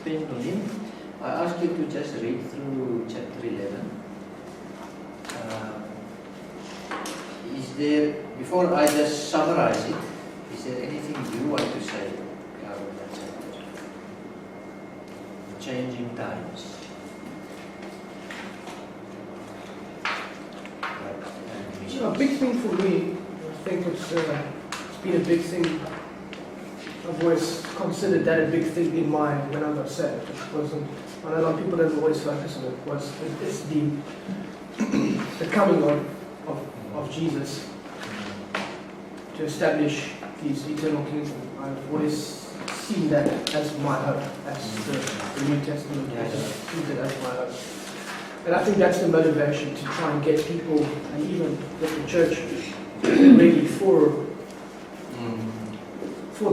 depend on him. I ask you to just read through chapter 11. Is there, before I just summarize it, is there anything you want to say about that chapter? Changing times. A big thing for me, I think it's been a big thing. I've always considered that a big thing in mind when I got saved. It wasn't, I know a lot of people don't always focus on it. It's the coming of Jesus to establish His eternal kingdom. I've always seen that as my hope, as the New Testament treated as my hope. And I think that's the motivation to try and get people, and even get the church ready for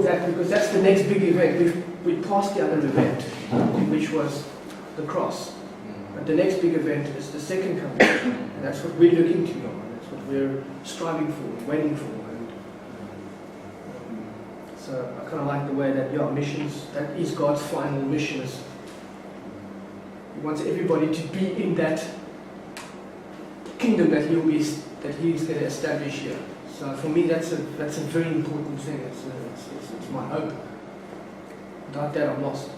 that, because that's the next big event. We passed the other event, which was the cross. But the next big event is the second coming, and that's what we're looking to now, and that's what we're striving for, waiting for. And so I kind of like the way that missions, that is God's final mission. He wants everybody to be in that kingdom that He's going to establish here. So for me, that's a very important thing. It's my hope. Without that, I'm lost.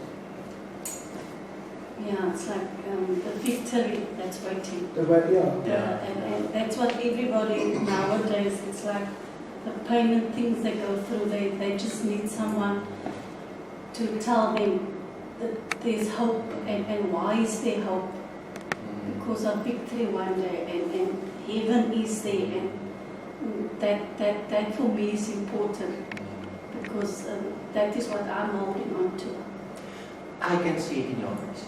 Yeah, it's like the victory that's waiting. Yeah. And that's what everybody nowadays, it's like the pain and things they go through, they just need someone to tell them that there's hope, and why is there hope? Because of victory one day, and heaven is there, and that for me is important, because that is what I'm holding on to. I can see it in your eyes.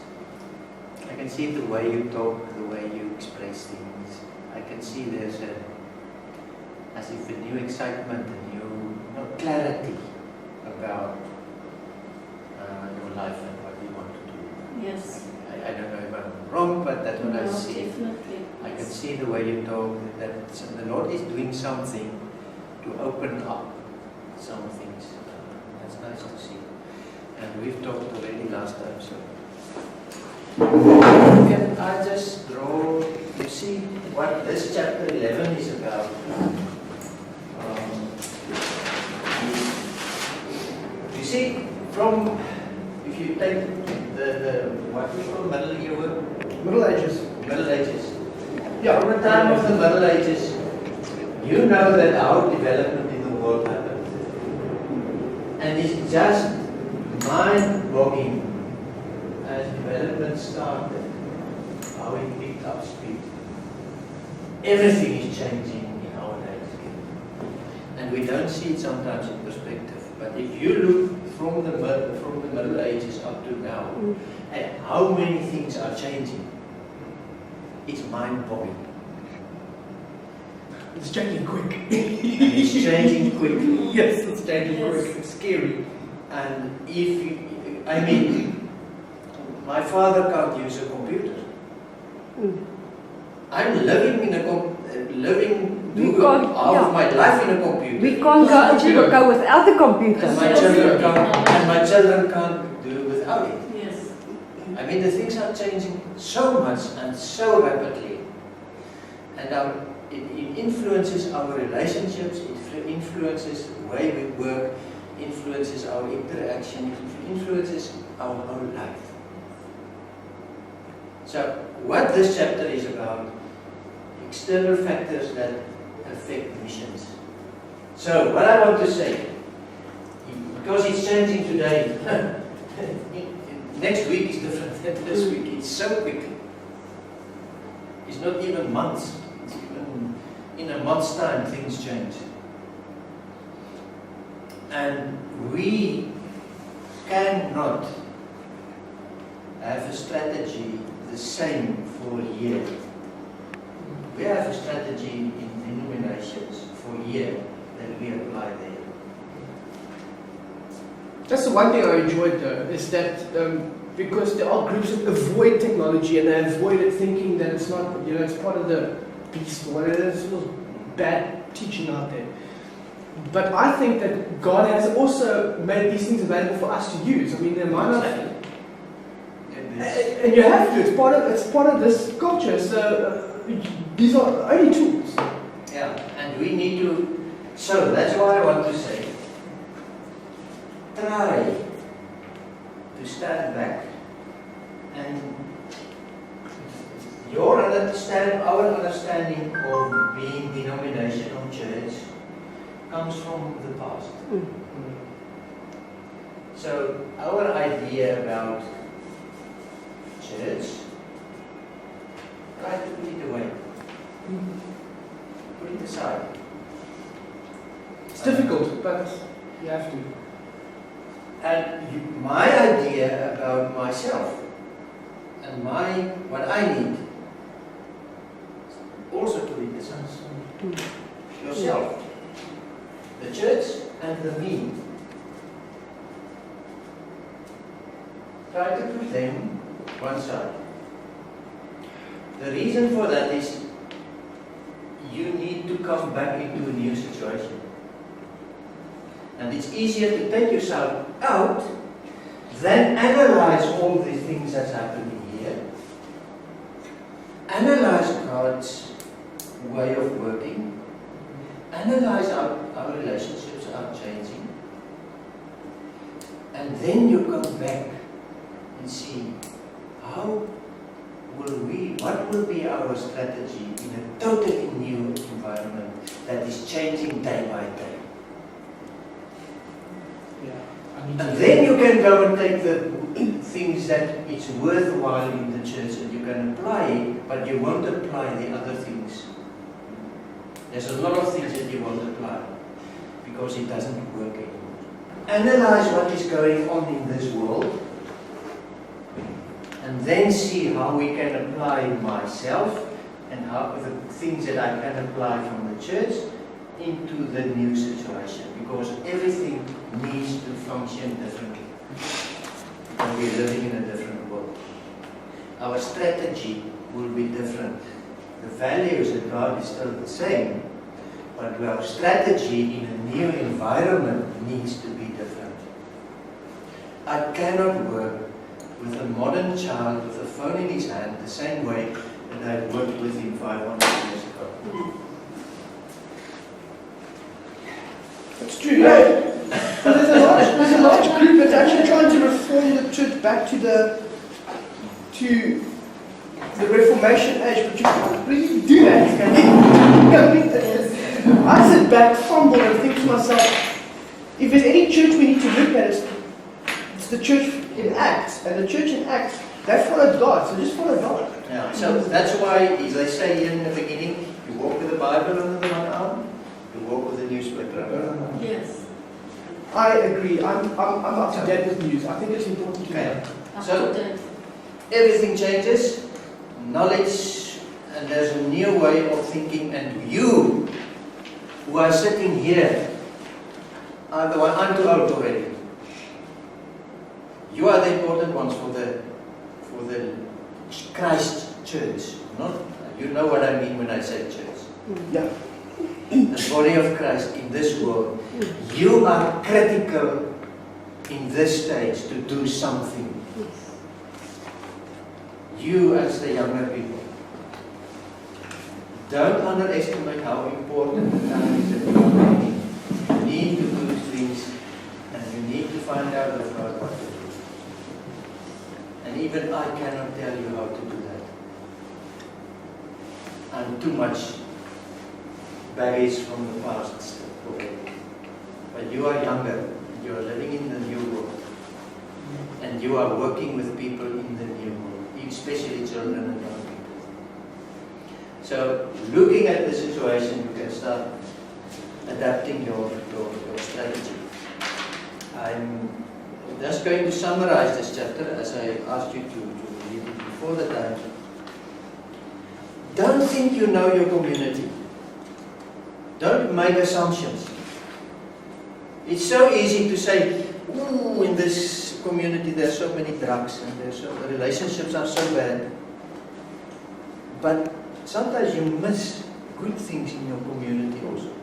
I can see the way you talk, the way you express things. I can see there's as if a new excitement, a new clarity about your life and what you want to do. Yes. I don't know if I'm wrong, but that's what I see. Definitely. I can see the way you talk, that the Lord is doing something to open up some things. That's nice to see. And we've talked already last time, so. Can I just draw, you see what this chapter 11 is about? You see, if you take the what we call Middle Ages. Middle Ages. Yeah, from the time of the Middle Ages, you know that our development in the world happened. And it's just mind-boggling as development started, how it picked up speed. Everything is changing in our days. And we don't see it sometimes in perspective. But if you look from the Middle Ages up to now, and how many things are changing, it's mind-boggling. It's changing quick. And it's changing quickly. Yes, it's changing quick. It's scary. And my father can't use a computer. I'm living half of my life in a computer. We can't go without the computer. And my children can't do without it. Yes. The things are changing so much and so rapidly. And it influences our relationships, it influences the way we work, influences our interaction, it influences our whole life. So, what this chapter is about, external factors that affect missions. So, what I want to say, because it's changing today, next week is different than this week, it's so quick. It's not even months, it's even in a month's time things change. And we cannot have a strategy the same for a year. We have a strategy in denominations for a year that we apply there. That's the one thing I enjoyed though, is that because there are groups that avoid technology and they avoid it thinking that it's not, it's part of the beast or whatever. There's a little bad teaching out there. But I think that God has also made these things available for us to use. There might not And you have to. It's part of this culture. So these are only tools. Yeah, and we need to. So that's why I want to say, try to stand back and our understanding of being denominational church comes from the past. So our idea about church, try to put it away. Put it aside. It's difficult, but you have to. And my idea about myself and what I need, also put it aside. Yourself, the church, and the me. Try to put them one side. The reason for that is you need to come back into a new situation. And it's easier to take yourself out than analyze all the things that's happening here. Analyze God's way of working. Analyze our relationships are changing. And then you come back and see what will be our strategy in a totally new environment that is changing day by day. And then you can go and take the things that it's worthwhile in the church and you can apply it, but you won't apply the other things. There's a lot of things that you won't apply because it doesn't work anymore. Analyze what is going on in this world and then see how we can apply myself and how the things that I can apply from the church into the new situation, because everything needs to function differently. And we're living in a different world. Our strategy will be different. The values of God is still the same, but our strategy in a new environment needs to be different. I cannot work with a modern child with a phone in his hand the same way that I worked with him 500 years ago. It's true, yeah. But there's a large group that's actually trying to reform the church back to the Reformation age, but you can't really do that, can you? I sit back, fumble, and think to myself, if there's any church we need to look at, it's the church in Acts, and the church in Acts, they followed God, so just follow God. Yeah, so that's why, as I say here in the beginning, you walk with the Bible under the one arm, you walk with the newspaper under the other arm. Yes. I agree. I'm up to date with news. I think it's important to know. So everything changes, knowledge, and there's a new way of thinking, and you who are sitting here are the one. I'm too old already. You are the important ones for the Christ Church. Not, you know what I mean when I say church. Yeah. The body of Christ in this world. You are critical in this stage to do something. You as the younger people. Don't underestimate how important the time is that you are making. You need to do things and you need to find out with God what to do. And even I cannot tell you how to do that. I'm too much baggage from the past already. But you are younger, you are living in the new world. And you are working with people in the new world, especially children and young people. So, looking at the situation, you can start adapting your strategy. I'm just going to summarize this chapter as I asked you to read it before the time. Don't think you know your community. Don't make assumptions. It's so easy to say, "Ooh, in this community there's so many drugs and the relationships are so bad." But sometimes you miss good things in your community also.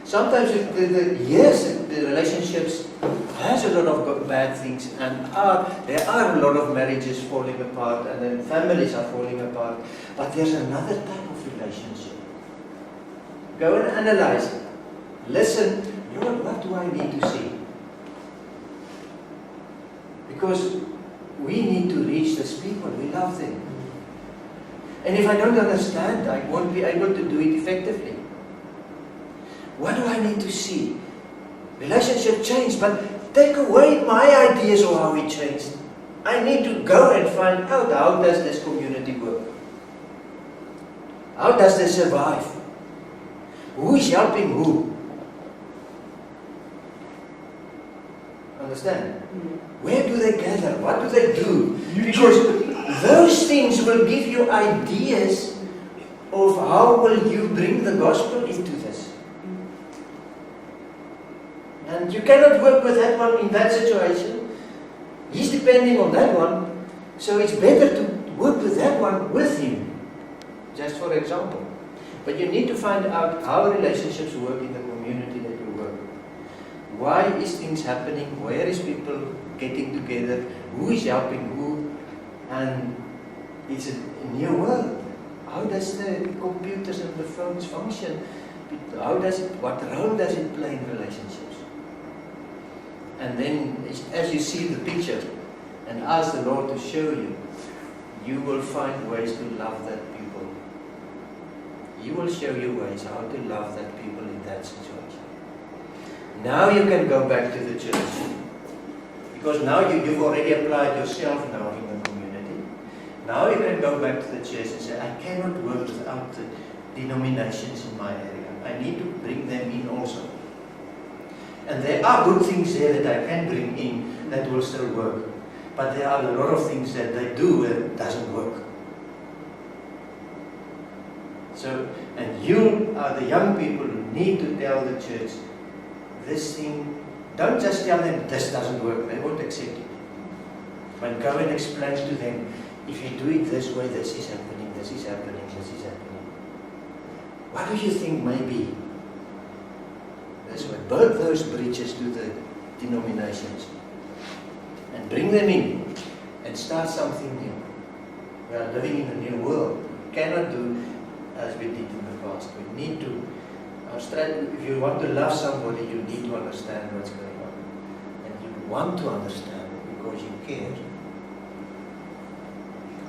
Sometimes the relationships has a lot of bad things, and there are a lot of marriages falling apart, and then families are falling apart. But there's another type of relationship. Go and analyze it. Listen, Lord, what do I need to see? Because we need to reach these people. We love them. And if I don't understand, I won't be able to do it effectively. What do I need to see? Relationship change, but take away my ideas of how it changed. I need to go and find out, how does this community work? How does they survive? Who is helping who? Understand? Where do they gather? What do they do? Because those things will give you ideas of how will you bring the gospel into this. And you cannot work with that one in that situation. He's depending on that one. So it's better to work with that one with him. Just for example. But you need to find out how relationships work in the community that you work. Why is things happening? Where is people getting together? Who is helping who? And it's a new world. How does the computers and the phones function? How does it, what role does it play in relationships? And then, as you see the picture and ask the Lord to show you, you will find ways to love that people. He will show you ways how to love that people in that situation. Now you can go back to the church. Because now you've already applied yourself now in the community. Now you can go back to the church and say, I cannot work without the denominations in my area. I need to bring them in also. And there are good things there that I can bring in that will still work. But there are a lot of things that they do that doesn't work. So, and you are the young people who need to tell the church, this thing, don't just tell them this doesn't work, they won't accept it. But go and explain to them, if you do it this way, this is happening, this is happening, this is happening. What do you think may be? This way, build those bridges to the denominations and bring them in and start something new. We are living in a new world. We cannot do as we did in the past. We need to, if you want to love somebody, you need to understand what's going on. And you want to understand it because you care.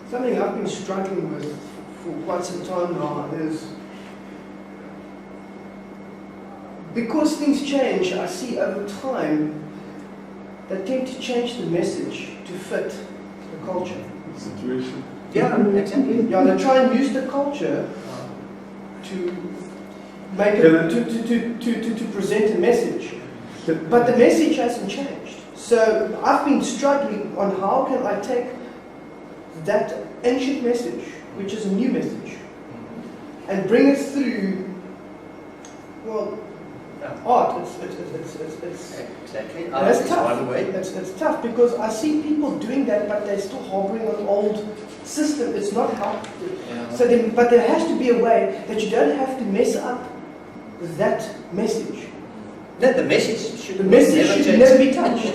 Something I've been struggling with for quite some time now is, because things change, I see over time they tend to change the message to fit the culture. Situation. Yeah, exactly. Yeah, they try and use the culture to make it, to present a message. But the message hasn't changed. So I've been struggling on how can I take that ancient message, which is a new message, and bring it through, well, art. It's exactly. that's It's tough. one way. It's tough because I see people doing that, but they're still harboring an old system. It's not helpful. Yeah. So then, but there has to be a way that you don't have to mess up with that message. No, the message should The message should never be touched.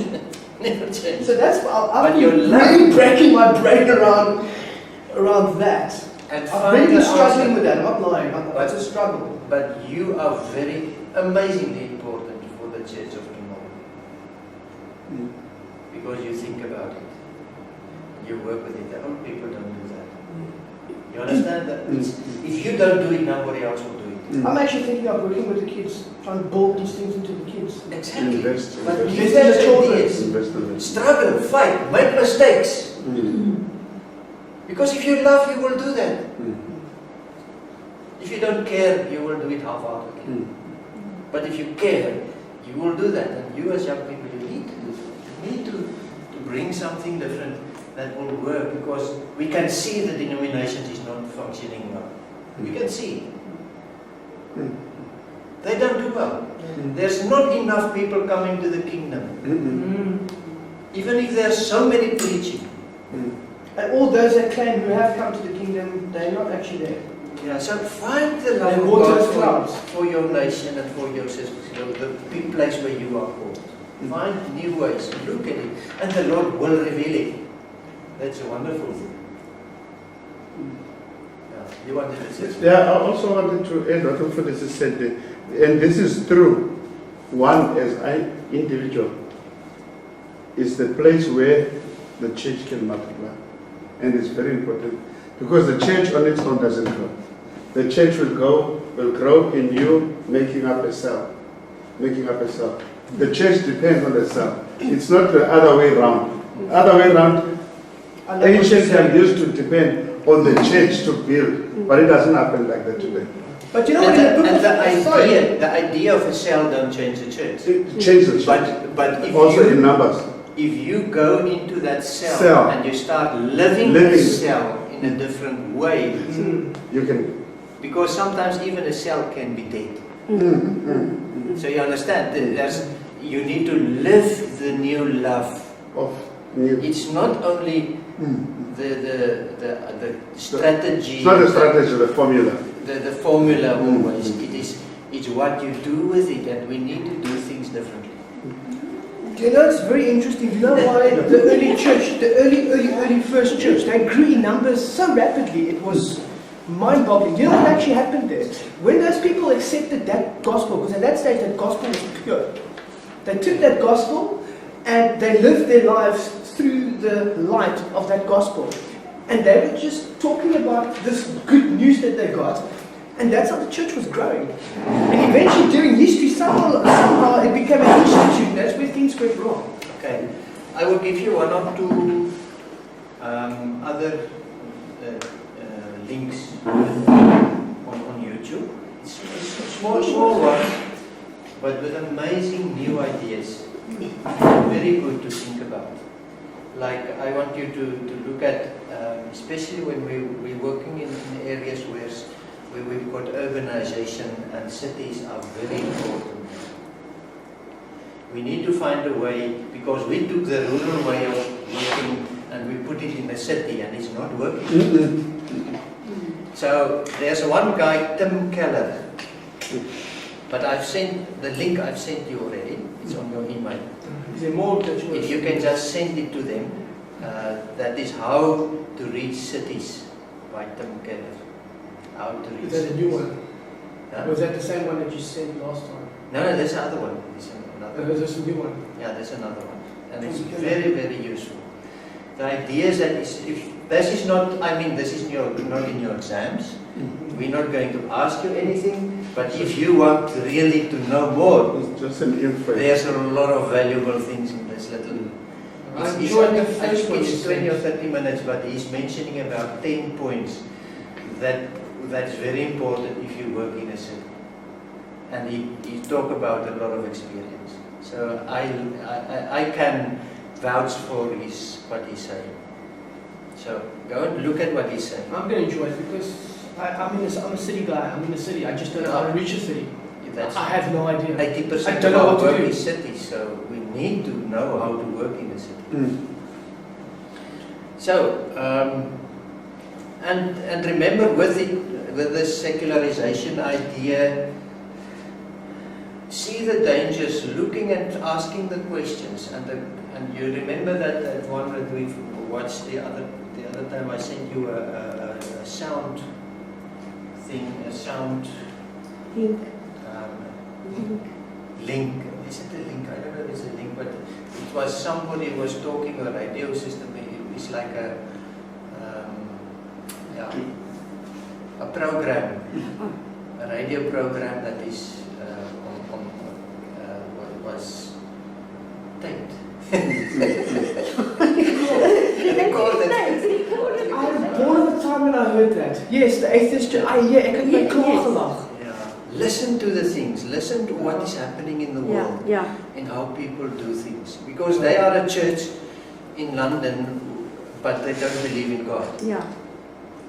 Never change. So that's why I've But you're been really breaking my brain around that. And I've really find been the struggling answer. with that. I'm not lying. It's a struggle. But you are very amazingly important for the church of tomorrow. Because you think about it. You work with it. The old people don't do that. You understand that? If you don't do it, nobody else will do it. I'm actually thinking of working with the kids, trying to build these things into the kids. Exactly. Invest. But Invest give in them the children. ideas. Invest in it. Struggle, fight, make mistakes. Because if you love, you will do that. If you don't care, you will do it half-heartedly. But if you care, you will do that. And you as young people, you need to do that. You need to bring something different that will work, because we can see the denominations is not functioning well. We can see. They don't do well. There's not enough people coming to the kingdom. Even if there's so many preaching. And all those that claim who have come to the kingdom, they're not actually there. Yeah, so find the love And of water God clouds. for your nation and for your sisters, the big place where you are called. Find new ways. Look at it. And the Lord will reveal it. That's a wonderful thing. Yeah. You wanted to say something? Yeah, I also wanted to add what Prophet said, and this is true. One, as an individual, is the place where the church can multiply. And it's very important because the church on its own doesn't grow. The church will grow in you making up a cell. Making up a cell. The church depends on the cell. It's not the other way around. Other way around, ancient time used to depend on the church to build, but it doesn't happen like that today. But you know what, in the book And of the idea of a cell don't change the church. It changes the church. But if Also in you, numbers. if you go into that cell, Cell. and you start living the cell in a different way, You can. because sometimes even a cell can be dead. So you understand, you need to live the new love. Of new. It's not only the strategy. It's not a strategy, the formula. The formula always. It's what you do with it, and we need to do things differently. Do you know, it's very interesting. Do you know why the early church, the early first church, they grew in numbers so rapidly, it was mind-boggling. Do you know what actually happened there? When those people accepted that gospel, because at that stage that gospel was pure, they took that gospel and they lived their lives through the light of that gospel. And they were just talking about this good news that they got, and that's how the church was growing. And eventually, during history, somehow it became an institute, and that's where things went wrong. Okay, I will give you one or two other links on YouTube. It's small ones, but with amazing new ideas. Very good to think about. Like I want you to look at, especially when we're working in areas where we've got urbanization and cities are very important. We need to find a way, because we took the rural way of working and we put it in the city and it's not working. So there's one guy, Tim Keller, but I've sent the link. I've sent you already. It's on your email. Is there more that you If you can just send it to them, that is How to Reach Cities by Tim Keller. How to reach Is that a cities. new one? Huh? Was that the same one that you sent last time? No, there's another one. There's another Or one. is this a new one? Yeah, there's another one. And it's Okay. very, very useful. The idea is that if this is not, I mean, this is not in your exams. We're not going to ask you anything, but if you want really to know more, It's just an info. there's a lot of valuable things in this little. I It's enjoyed the I first think one. it's 20 or 30 minutes, but he's mentioning about 10 points that's very important if you work in a city. And he talk about a lot of experience. So I can vouch for what he's saying. So go and look at what he's saying. I'm going to enjoy it because I'm a city guy. I'm in the city. I just don't know how to reach a city. That's I have no idea. 80% I don't of know our what to work do. is cities, so we need to know how to work in a city. So, and remember with the secularization idea, see the dangers, looking and asking the questions, and you remember that one that we've watched the other time. I sent you a sound thing, a sound link. Is it a link? I don't know if it's a link, but it was somebody was talking a radio system. It's like a program, a radio program that is was taped. Recorded. I was born at the time when I heard that. Yes, the atheist. Ik heb my klaar gelachen. Yeah. Listen to the things. Listen to what is happening in the world. Yeah. And how people do things. Because they are a church in London, but they don't believe in God. Yeah.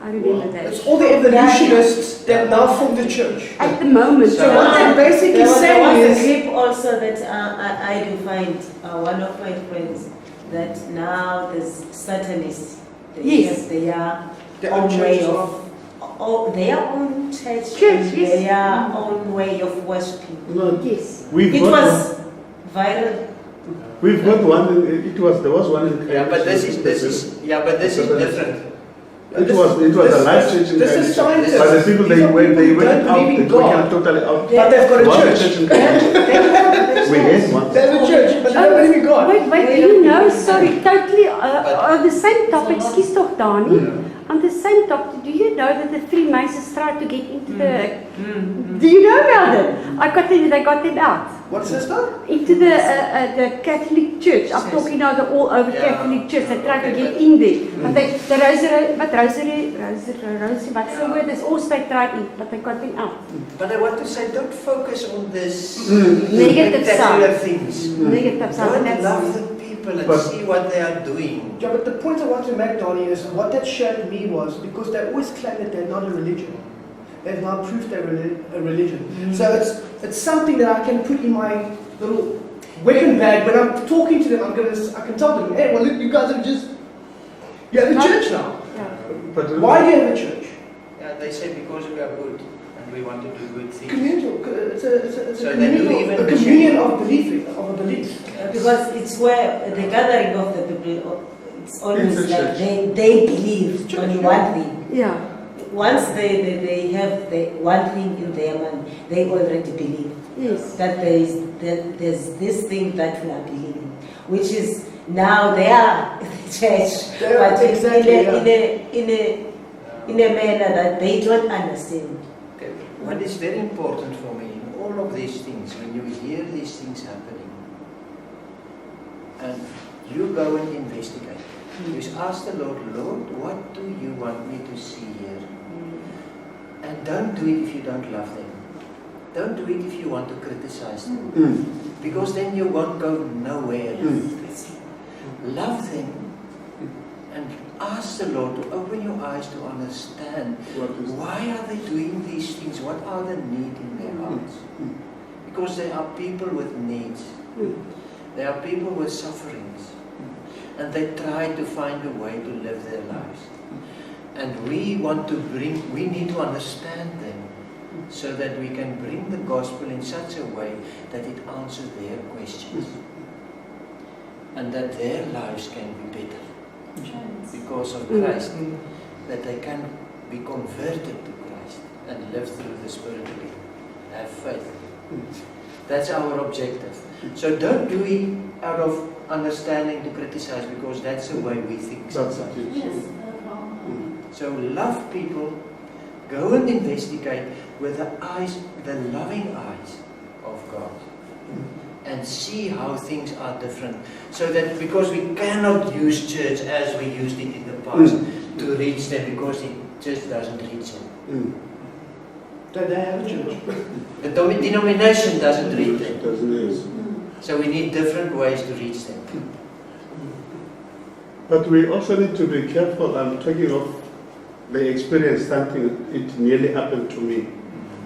I remember that. It's all the evolutionists that now form the church. At the moment, So- What they're basically There was saying a is, clip also that I do find one of my friends that now there's Satanists. Yes. Their their own own way churches of their own church, Church, and yes. their own way of worshiping. No, yes. we've It got was viral We've got one. There was one in. Yeah, but this is different. It was a life changing. This is scientists. But the people These are went people who out. don't believe They in God. went totally out. But they've got a One church. church in They have We had one. They have a church, but they don't believe in God. Wait, do you know, sorry, totally, on the same topic, excuse toch Dani, on the same topic, do you know that the Freemasons tried to get into the, do you know about it? They got them out. What's this stuff? Into the Catholic Church. I'm talking now the all over Yeah. Catholic Church. They tried to Okay, get but- in there. But they, the rosary, what's the word? There's also they tried in, but they got them out. But I want to say, don't focus on this Negative spectacular side. things. Negative side. Don't That's love the people and But- see what they are doing. Yeah, but the point I want to make, Donnie, is what that showed me was because they always claim that they're not a religion. They've now proved they're a religion. So it's something that I can put in my little weapon bag when I'm talking to them. I can tell them, hey, well look, you guys are just you have a church now. yeah. But Why do you have a church? Yeah, they say because we are good and we want to do good things. Communal. It's a So they do communion, even a communion of belief. Because it's where the gathering of the people, it's always It's a like church. they believe Church, on yeah. one thing. Yeah. Once they have the one thing in their mind, they already believe Yes. that there's this thing that we are believing, which is now they are the church, They are, but exactly, in a manner that they don't understand. Okay. What is very important for me in all of these things, when you hear these things happening, and you go and investigate, you ask the Lord, Lord, what do you want me to see here? And don't do it if you don't love them. Don't do it if you want to criticize them. Because then you won't go nowhere. Love them and ask the Lord to open your eyes to understand why are they doing these things? What are the need in their hearts? Because there are people with needs. There are people with sufferings. And they try to find a way to live their lives. And we need to understand them so that we can bring the gospel in such a way that it answers their questions. And that their lives can be better because of Christ. That they can be converted to Christ and live through the Spirit again. Have faith. That's our objective. So don't do it out of understanding to criticize because that's the way we think That's sometimes. it. Yes. So love people, go and investigate with the eyes, the loving eyes of God. And see how things are different. So that because we cannot use church as we used it in the past to reach them because it just doesn't reach them. They have a church. The denomination doesn't reach them. It doesn't is. So we need different ways to reach them. But we also need to be careful. I'm talking of the experience, something, it nearly happened to me.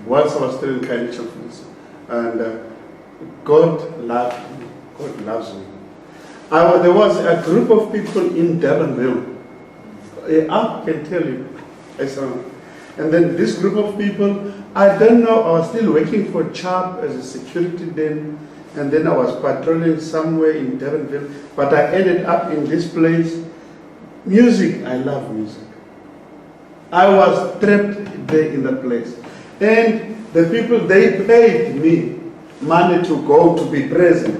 Once I was still in Kainicha Police. And God loved me. God loves me. There was a group of people in Durbanville. I can tell you. And then this group of people, I don't know, I was still working for CHAP as a security then. And then I was patrolling somewhere in Durbanville. But I ended up in this place. Music, I love music. I was trapped there in the place. And the people, they paid me money to go to be present.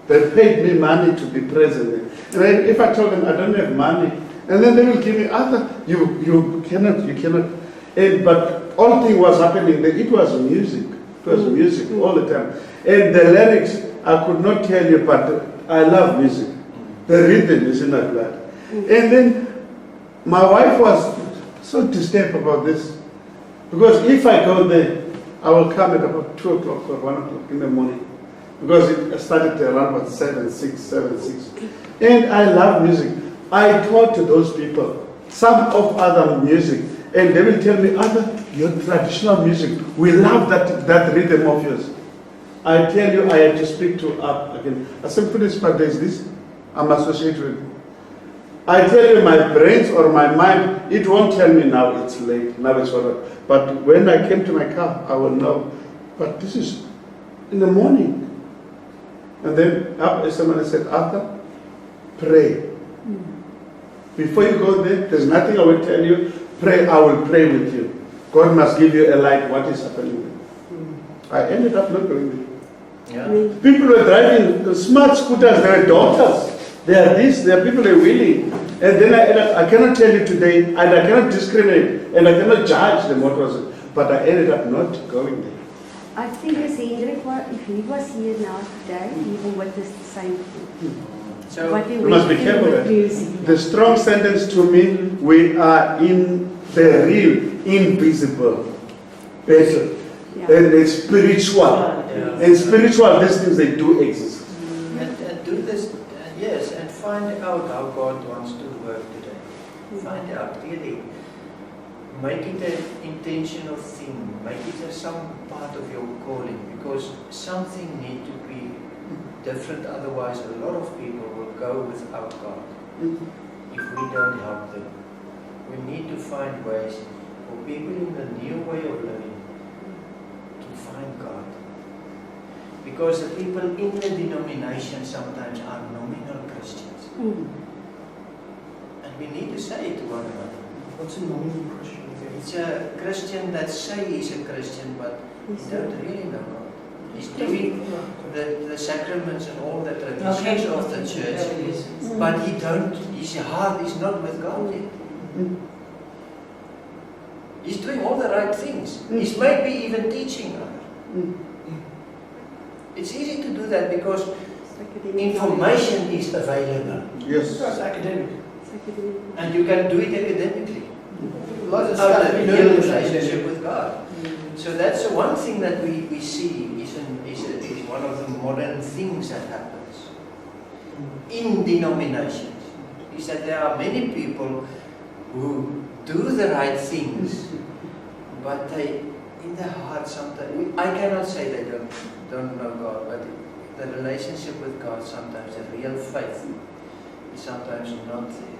They paid me money to be present. And then if I told them I don't have money, and then they will give me other, you cannot. But all thing was happening there. It was music. It was music all the time. And the lyrics, I could not tell you, but I love music. The rhythm is in my blood. And then my wife was so disturbed about this. Because if I go there, I will come at about 2 o'clock or 1 o'clock in the morning. Because it started around about 7, 6. And I love music. I taught to those people some of other music. And they will tell me, your traditional music, we love that rhythm of yours. I tell you, I had to speak to up again. I said, please, but there's this I'm associated with. I tell you, my brains or my mind, it won't tell me now it's late, now it's all right. But when I came to my car, I will know. But this is in the morning. And then up, someone said, Arthur, pray. Before you go there, there's nothing I will tell you. Pray, I will pray with you. God must give you a light what is happening. I ended up not going there. Yeah. People were driving the smart scooters, they were daughters. They are this, they are people who are willing. And then I cannot tell you today, and I cannot discriminate, and I cannot judge them what was it. But I ended up not going there. I think as Hendrik, if he was here now today, he will witness the same thing. So What he We must be went careful. through with That music. the strong sentence to me, we are in the real, invisible battle. Yeah. And it's spiritual. Yeah. And spiritual, these things, they do exist. and do this, yes, and find out how God wants to work today. Find out really. Make it an intentional thing. Make it a some part of your calling, because something needs to be different. Otherwise, a lot of people will go without God if we don't help them. We need to find ways for people in the new way of living to find God. Because the people in the denomination sometimes are nominal Christians. And we need to say it to one another. What's a nominal Christian? It's a Christian that say he's a Christian, but he don't really know God. He's doing the sacraments and all the traditions of the church, but his heart is not with God yet. He's doing all the right things. He's maybe even teaching others. It's easy to do that because information is available. Yes. That's academic. And you can do it academically. Lots of Without stuff a we real learn in relationship with God. So that's the one thing that we see is one of the modern things that happens in denominations. Is that there are many people who do the right things, but they, in their heart sometimes, I cannot say they don't know God, but the relationship with God sometimes, the real faith, is sometimes not there.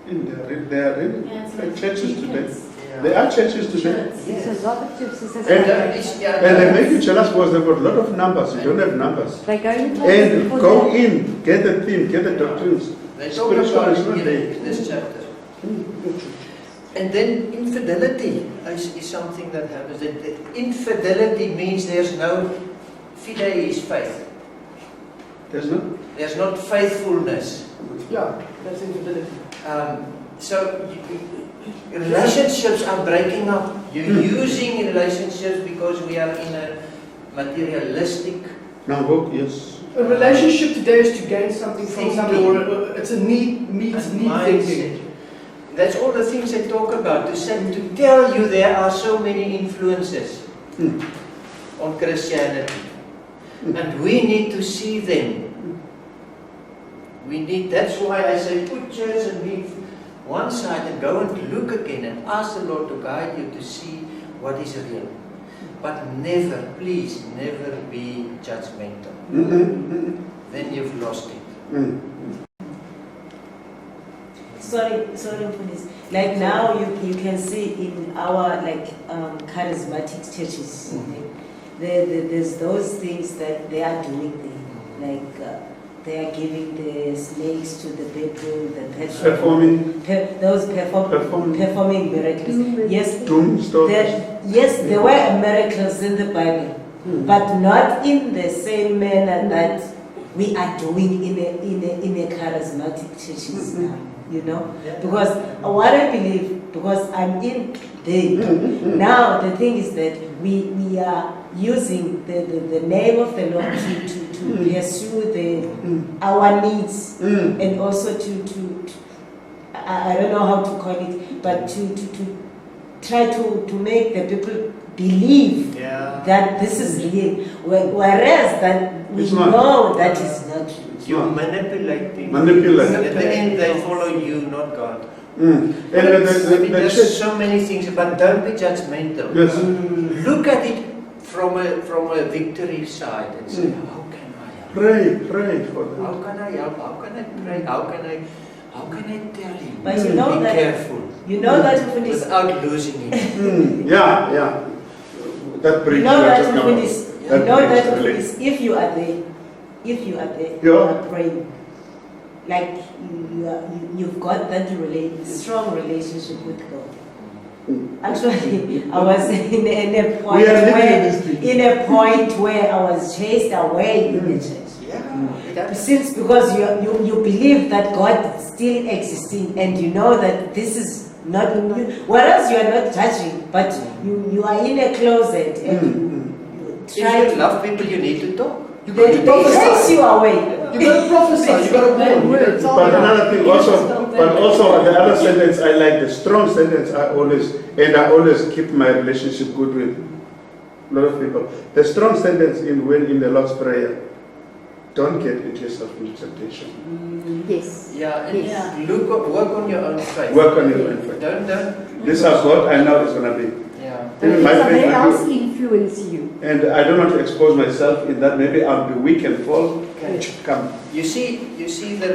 And there are really Yeah, it's like churches today. deacons. There are churches today. Churches. There's a lot of churches that And they make you jealous because they've got a lot of numbers. You don't have numbers. they go in And go in, get the theme, get the doctrines. They talk Spiritual about is it not here there. in this chapter. And then infidelity is something that happens. That infidelity means there's no fide is faith. There's no. There's not faithfulness. Yeah, that's infidelity. So relationships are breaking up. You're using relationships because we are in a materialistic. Now go, yes. A relationship today is to gain something from Thinking. somebody, or it's a need thinking. mindset. That's all the things they talk about. To tell you there are so many influences on Christianity. And we need to see them. That's why I say put church and me one side and go and look again and ask the Lord to guide you to see what is real. But never, please, never be judgmental. Then you've lost it. Sorry for this. Like now, you can see in our charismatic churches, there's those things that they are doing there, like they are giving the snakes to the bedroom, the pet Performing. performing miracles. Yes, Doom stories. there were miracles in the Bible, but not in the same manner that we are doing in a charismatic churches now. You know, because what I believe, because I'm in there now, the thing is that we are using the name of the Lord to pursue our needs and also to I don't know how to call it, but to try to make the people believe that this is real, whereas that we It's not. know that is not true. You manipulate people. Manipulate. At the end, they follow you, not God. And the There's church. so many things, but don't be judgmental. Yes. Look at it from a victory side and say, how can I help? Pray for them. How can I help? How can I pray? How can I tell him? But you know be that- careful You know that when it's without losing him. Yeah. That You bridge know you are that talking when about. it's That know brings that relief. if you are there, you Yeah. are praying, like you've got that strong relationship with God. Actually, I was in a point We are living in this thing. where I was chased away in the church. Yeah. Since because you believe that God still existing and you know that this is not in you, whereas you are not judging, but you are in a closet and you If try you to. love people, you need to talk. You got to They prophesy. chase you away. You got to prophesy. You got to warn. You got to tell But them. another thing also the other sentence I like, the strong sentence I always keep my relationship good with a lot of people. The strong sentence in the Lord's Prayer, don't get yourself into temptation. Yes. Yeah, and Yes. work on your own faith. Work on your own faith. Don't. This is what I know is going to be. Yeah. Even my Somebody faith, else influence you. and I don't want to expose myself in that. Maybe I'll be weak and fall. Come. You see the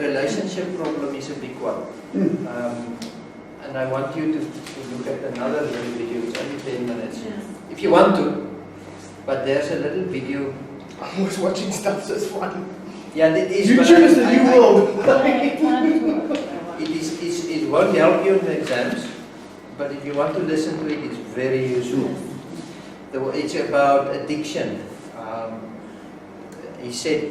relationship problem is a big one. And I want you to look at another little video. It's only 10 minutes. Yes. If you want to. But there's a little video. I was watching stuff so fun. Yeah, it is. YouTube is the new world. It won't help you in the exams, but if you want to listen to it, it's very useful. It's about addiction. He said,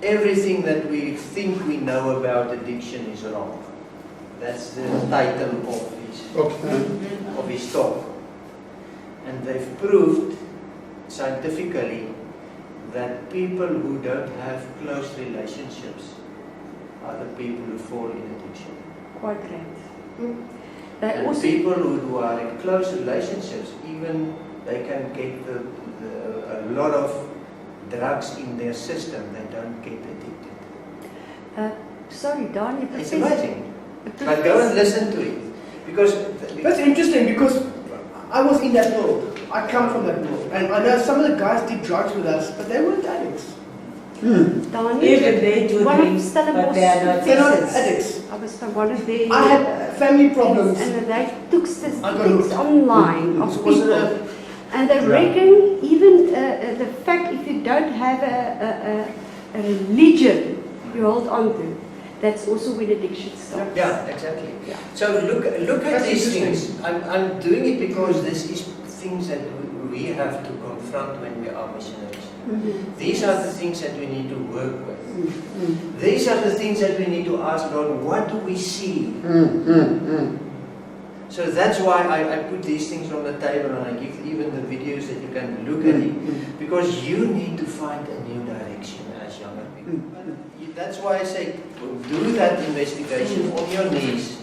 everything that we think we know about addiction is wrong. That's the title of his talk. And they've proved scientifically that people who don't have close relationships are the people who fall in addiction. Quite right. They And also people who are in close relationships, even they can get a lot of drugs in their system, they don't get addicted. sorry, Donnie. It's amazing. But go and listen to it. Because That's interesting because I was in that world. I come from that world. And I know some of the guys did drugs with us, but they weren't addicts. Donnie, Even they do one of things, but Stellenbosch they are not They're not addicts. addicts. I was one of the I had family problems. and they took statistics I got hooked. online of It was people. And they reckon even the fact if you don't have a religion you hold on to, that's also when addiction starts. yeah, exactly. Yeah. So look at That's these interesting. things. I'm doing it because this is things that we have to confront when we are missionaries. These are the things that we need to work with. These are the things that we need to ask Lord, what do we see? So that's why I put these things on the table and I give even the videos that you can look at it. Because you need to find a new direction as younger people. That's why I say, do that investigation on your knees.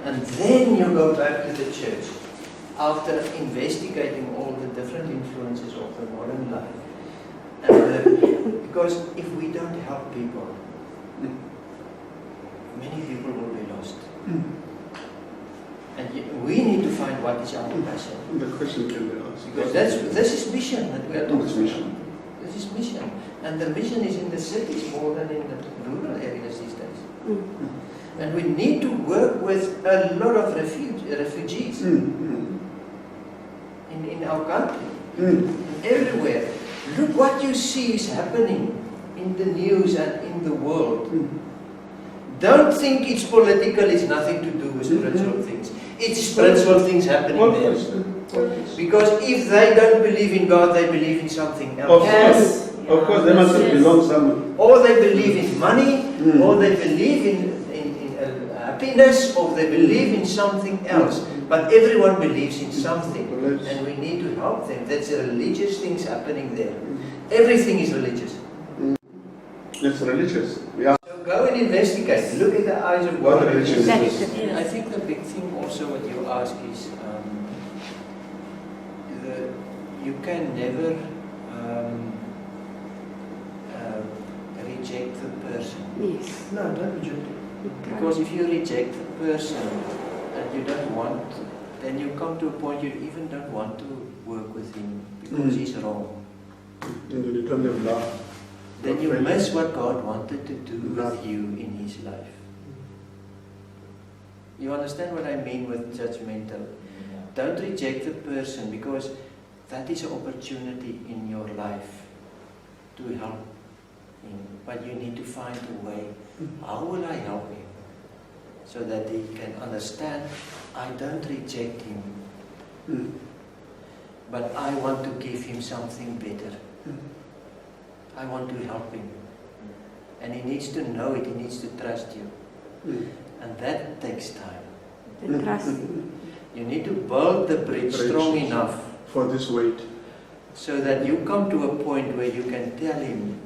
And then you go back to the church. After investigating all the different influences of the modern life. Because if we don't help people, many people will be lost. And we need to find what is our passion. The question can be asked. Because this is mission that we are It's talking mission. about. This is mission. And the mission is in the cities more than in the rural areas these days. And we need to work with a lot of refugees in our country, everywhere. Look what you see is happening in the news and in the world. Don't think it's political, it's nothing to do with spiritual things. It's spiritual things happening there. Because if they don't believe in God, they believe in something else. Of course, they must belong somewhere. Or they believe in money, or they believe in happiness, or they believe in something else. But everyone believes in something, and we need to help them. That's religious things happening there. Everything is religious. It's religious. Yeah. So go and investigate. Look in the eyes of What God. religion is That this? is it. I think the big thing also what you ask is you can never reject the person. Yes. No, don't reject it. Because if you reject the person and you don't want, then you come to a point you even don't want to work with him because he's wrong. And you don't have love. Then you miss what God wanted to do with you in his life. You understand what I mean with judgmental? Don't reject the person because that is an opportunity in your life to help him. But you need to find a way. How will I help him? So that he can understand, I don't reject him, but I want to give him something better. I want to help him. And he needs to know it, he needs to trust you. And that takes time. The trust. You need to build the bridge strong enough For this weight. so that you come to a point where you can tell him,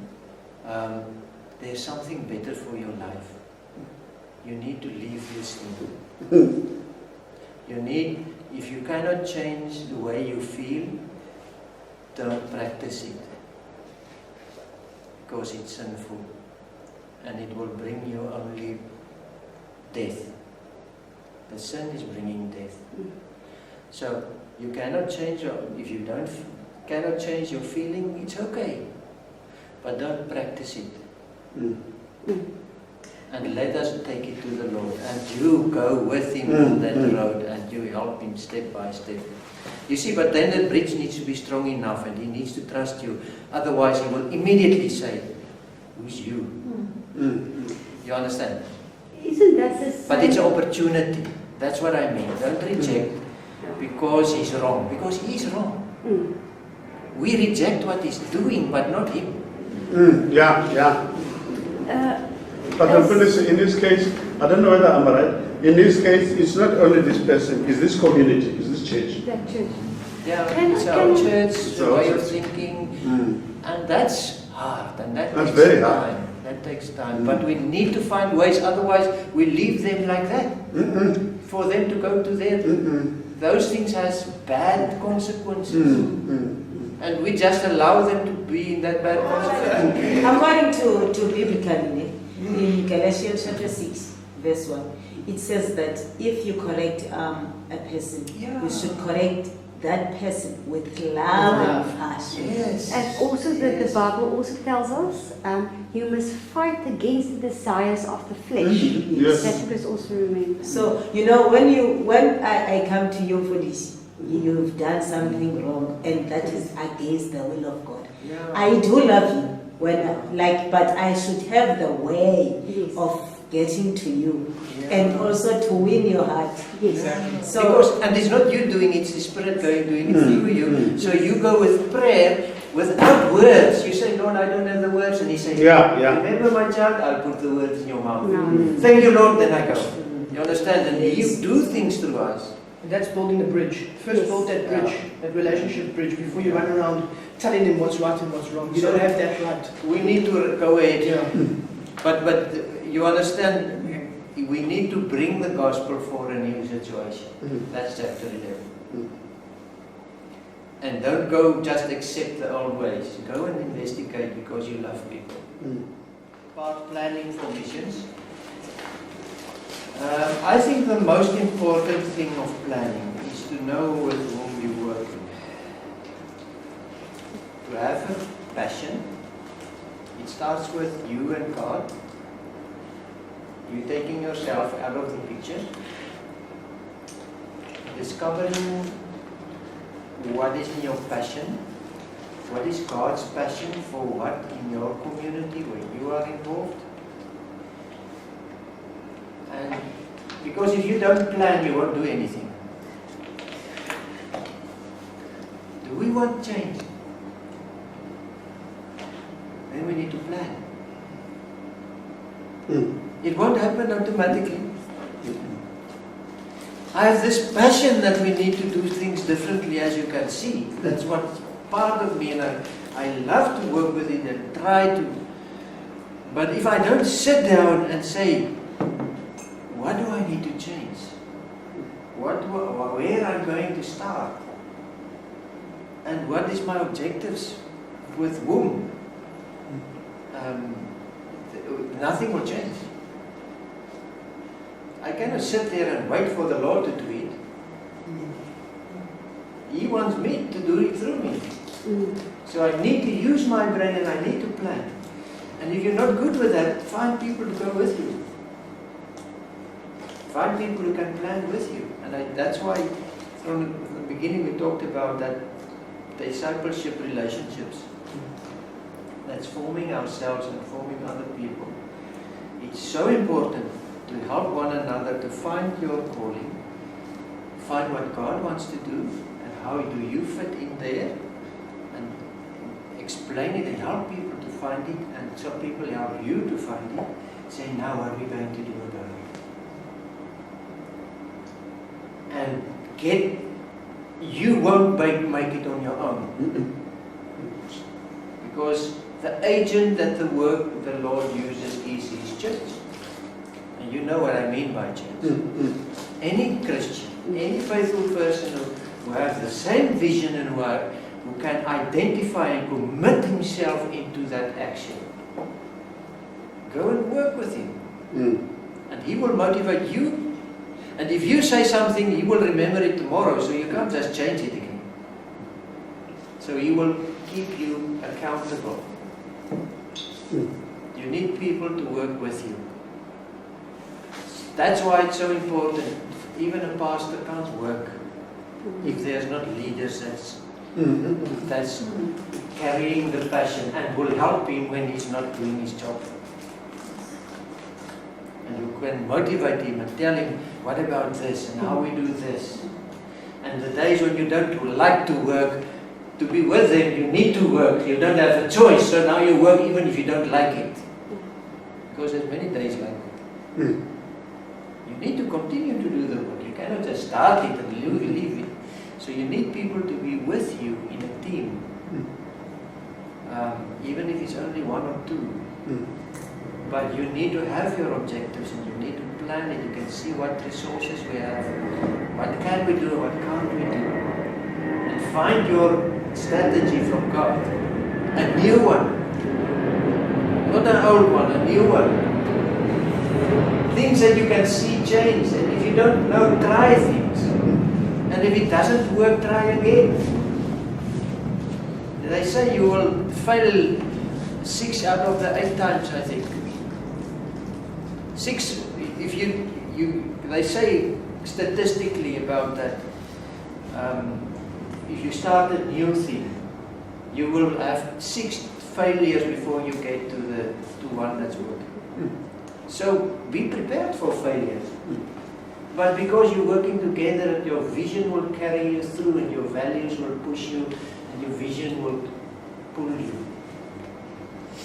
there's something better for your life. You need to leave this thing. You need, if you cannot change the way you feel, don't practice it. Because it's sinful. And it will bring you only death. The sin is bringing death. So you cannot change your, if you cannot change your feeling, it's okay. But don't practice it. And let us take it to the Lord. And you go with him on that road and you help him step by step. You see, but then the bridge needs to be strong enough and he needs to trust you. Otherwise he will immediately say, who's you? You understand? Isn't that the same? But it's an opportunity. That's what I mean. Don't reject because he's wrong. Because he's wrong. We reject what he's doing, but not him. Yeah. But in this case, I don't know whether I'm right. In this case, it's not only this person, it's this community, it's this church. That church. Yeah, Can- it's our can- church, the way of thinking, and that's hard, and that That's takes very time. hard. That takes time, but we need to find ways. Otherwise, we leave them like that for them to go to their. Those things has bad consequences, and we just allow them to be in that bad consequence. According to biblically, in Galatians chapter 6, verse 1, it says that if you correct a person, you should correct that person with love and passion. Yes. And also the Bible also tells us you must fight against the desires of the flesh. Yes. That you must also remember. So, you know, when I come to you for this, you've done something wrong and that is against the will of God. Yeah. I do love you, but I should have the way Yes. of getting to you Yeah. and also to win your heart. Yes. So, Because, and it's not you doing it, it's the Spirit going doing it through you. So you go with prayer without words. You say, Lord, I don't have the words. And he says, Yeah. remember my child, I'll put the words in your mouth. No. Thank you, Lord, then I go. You understand? And you do things through us. And that's building the bridge. First Yes. build that bridge, that relationship bridge, before you run around telling him what's right and what's wrong. You don't have that right. We need to go ahead. Yeah. But you understand, we need to bring the gospel for a new situation. That's chapter 11. And don't go just accept the old ways. Go and investigate because you love people. About planning for missions. I think the most important thing of planning is to know with whom you're working. To have a passion. It starts with you and God. You're taking yourself out of the picture. Discovering what is in your passion. What is God's passion for what in your community where you are involved. And because if you don't plan, you won't do anything. Do we want change? Then we need to plan. It won't happen automatically. I have this passion that we need to do things differently, as you can see. That's what's part of me, and I love to work with it and try to. But if I don't sit down and say, what do I need to change? Where I'm going to start? And what is my objectives? With whom? Nothing will change. I cannot sit there and wait for the Lord to do it. He wants me to do it through me. So I need to use my brain and I need to plan. And if you're not good with that, find people to go with you. Find people who can plan with you. And that's why from the beginning we talked about that discipleship relationships. That's forming ourselves and forming other people. It's so important to help one another to find your calling, find what God wants to do, and how do you fit in there, and explain it and help people to find it, and some people help you to find it. Say, now what are we going to do about it? And you won't make it on your own. Because the agent that the Lord uses is His church. And you know what I mean by church. Any Christian, any faithful person who has the same vision and who can identify and commit himself into that action, go and work with him. And he will motivate you. And if you say something, he will remember it tomorrow, so you can't just change it again. So he will keep you accountable. You need people to work with you. That's why it's so important. Even a pastor can't work if there's not leaders that's carrying the passion and will help him when he's not doing his job. And you can motivate him and tell him, what about this and how we do this. And the days when you don't like to work, to be with them, you need to work. You don't have a choice, so now you work even if you don't like it. Because there's many days like that. You need to continue to do the work. You cannot just start it and leave it. So you need people to be with you in a team. Even if it's only one or two. But you need to have your objectives and you need to plan it. You can see what resources we have. What can we do, what can't we do. And find your strategy from God. A new one. Not an old one, a new one. Things that you can see change. And if you don't know, try things. And if it doesn't work, try again. They say you will fail 6 out of the 8 times, I think. 6, if they say statistically about that, if you start a new thing, you will have 6 failures before you get to one that's working. So be prepared for failures. But because you're working together and your vision will carry you through and your values will push you and your vision will pull you,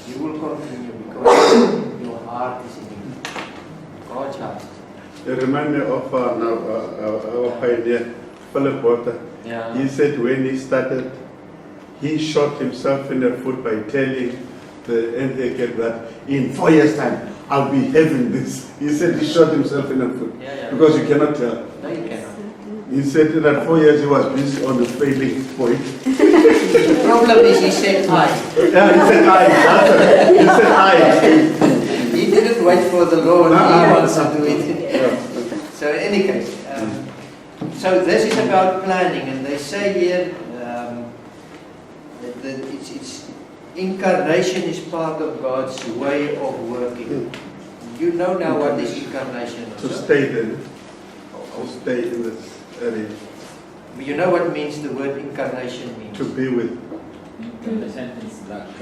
you will continue because your heart is in it. God's heart. You remind me of our pioneer, Philip Water. Yeah. He said when he started, he shot himself in the foot by telling the NHK that in 4 years' time, I'll be having this. He said he shot himself in the foot. Yeah. Because you cannot tell. No, you cannot. He said that 4 years he was busy on the failing point. The problem is he said I. Yeah, he said I. He said I. He didn't wait for the Lord. He wants to do it. Yeah. So in any case, so this is about planning, and they say here that it's incarnation is part of God's way of working. You know now what is incarnation. To stay there. To stay in this area. You know what means the word incarnation means? To be with. Incarnation is like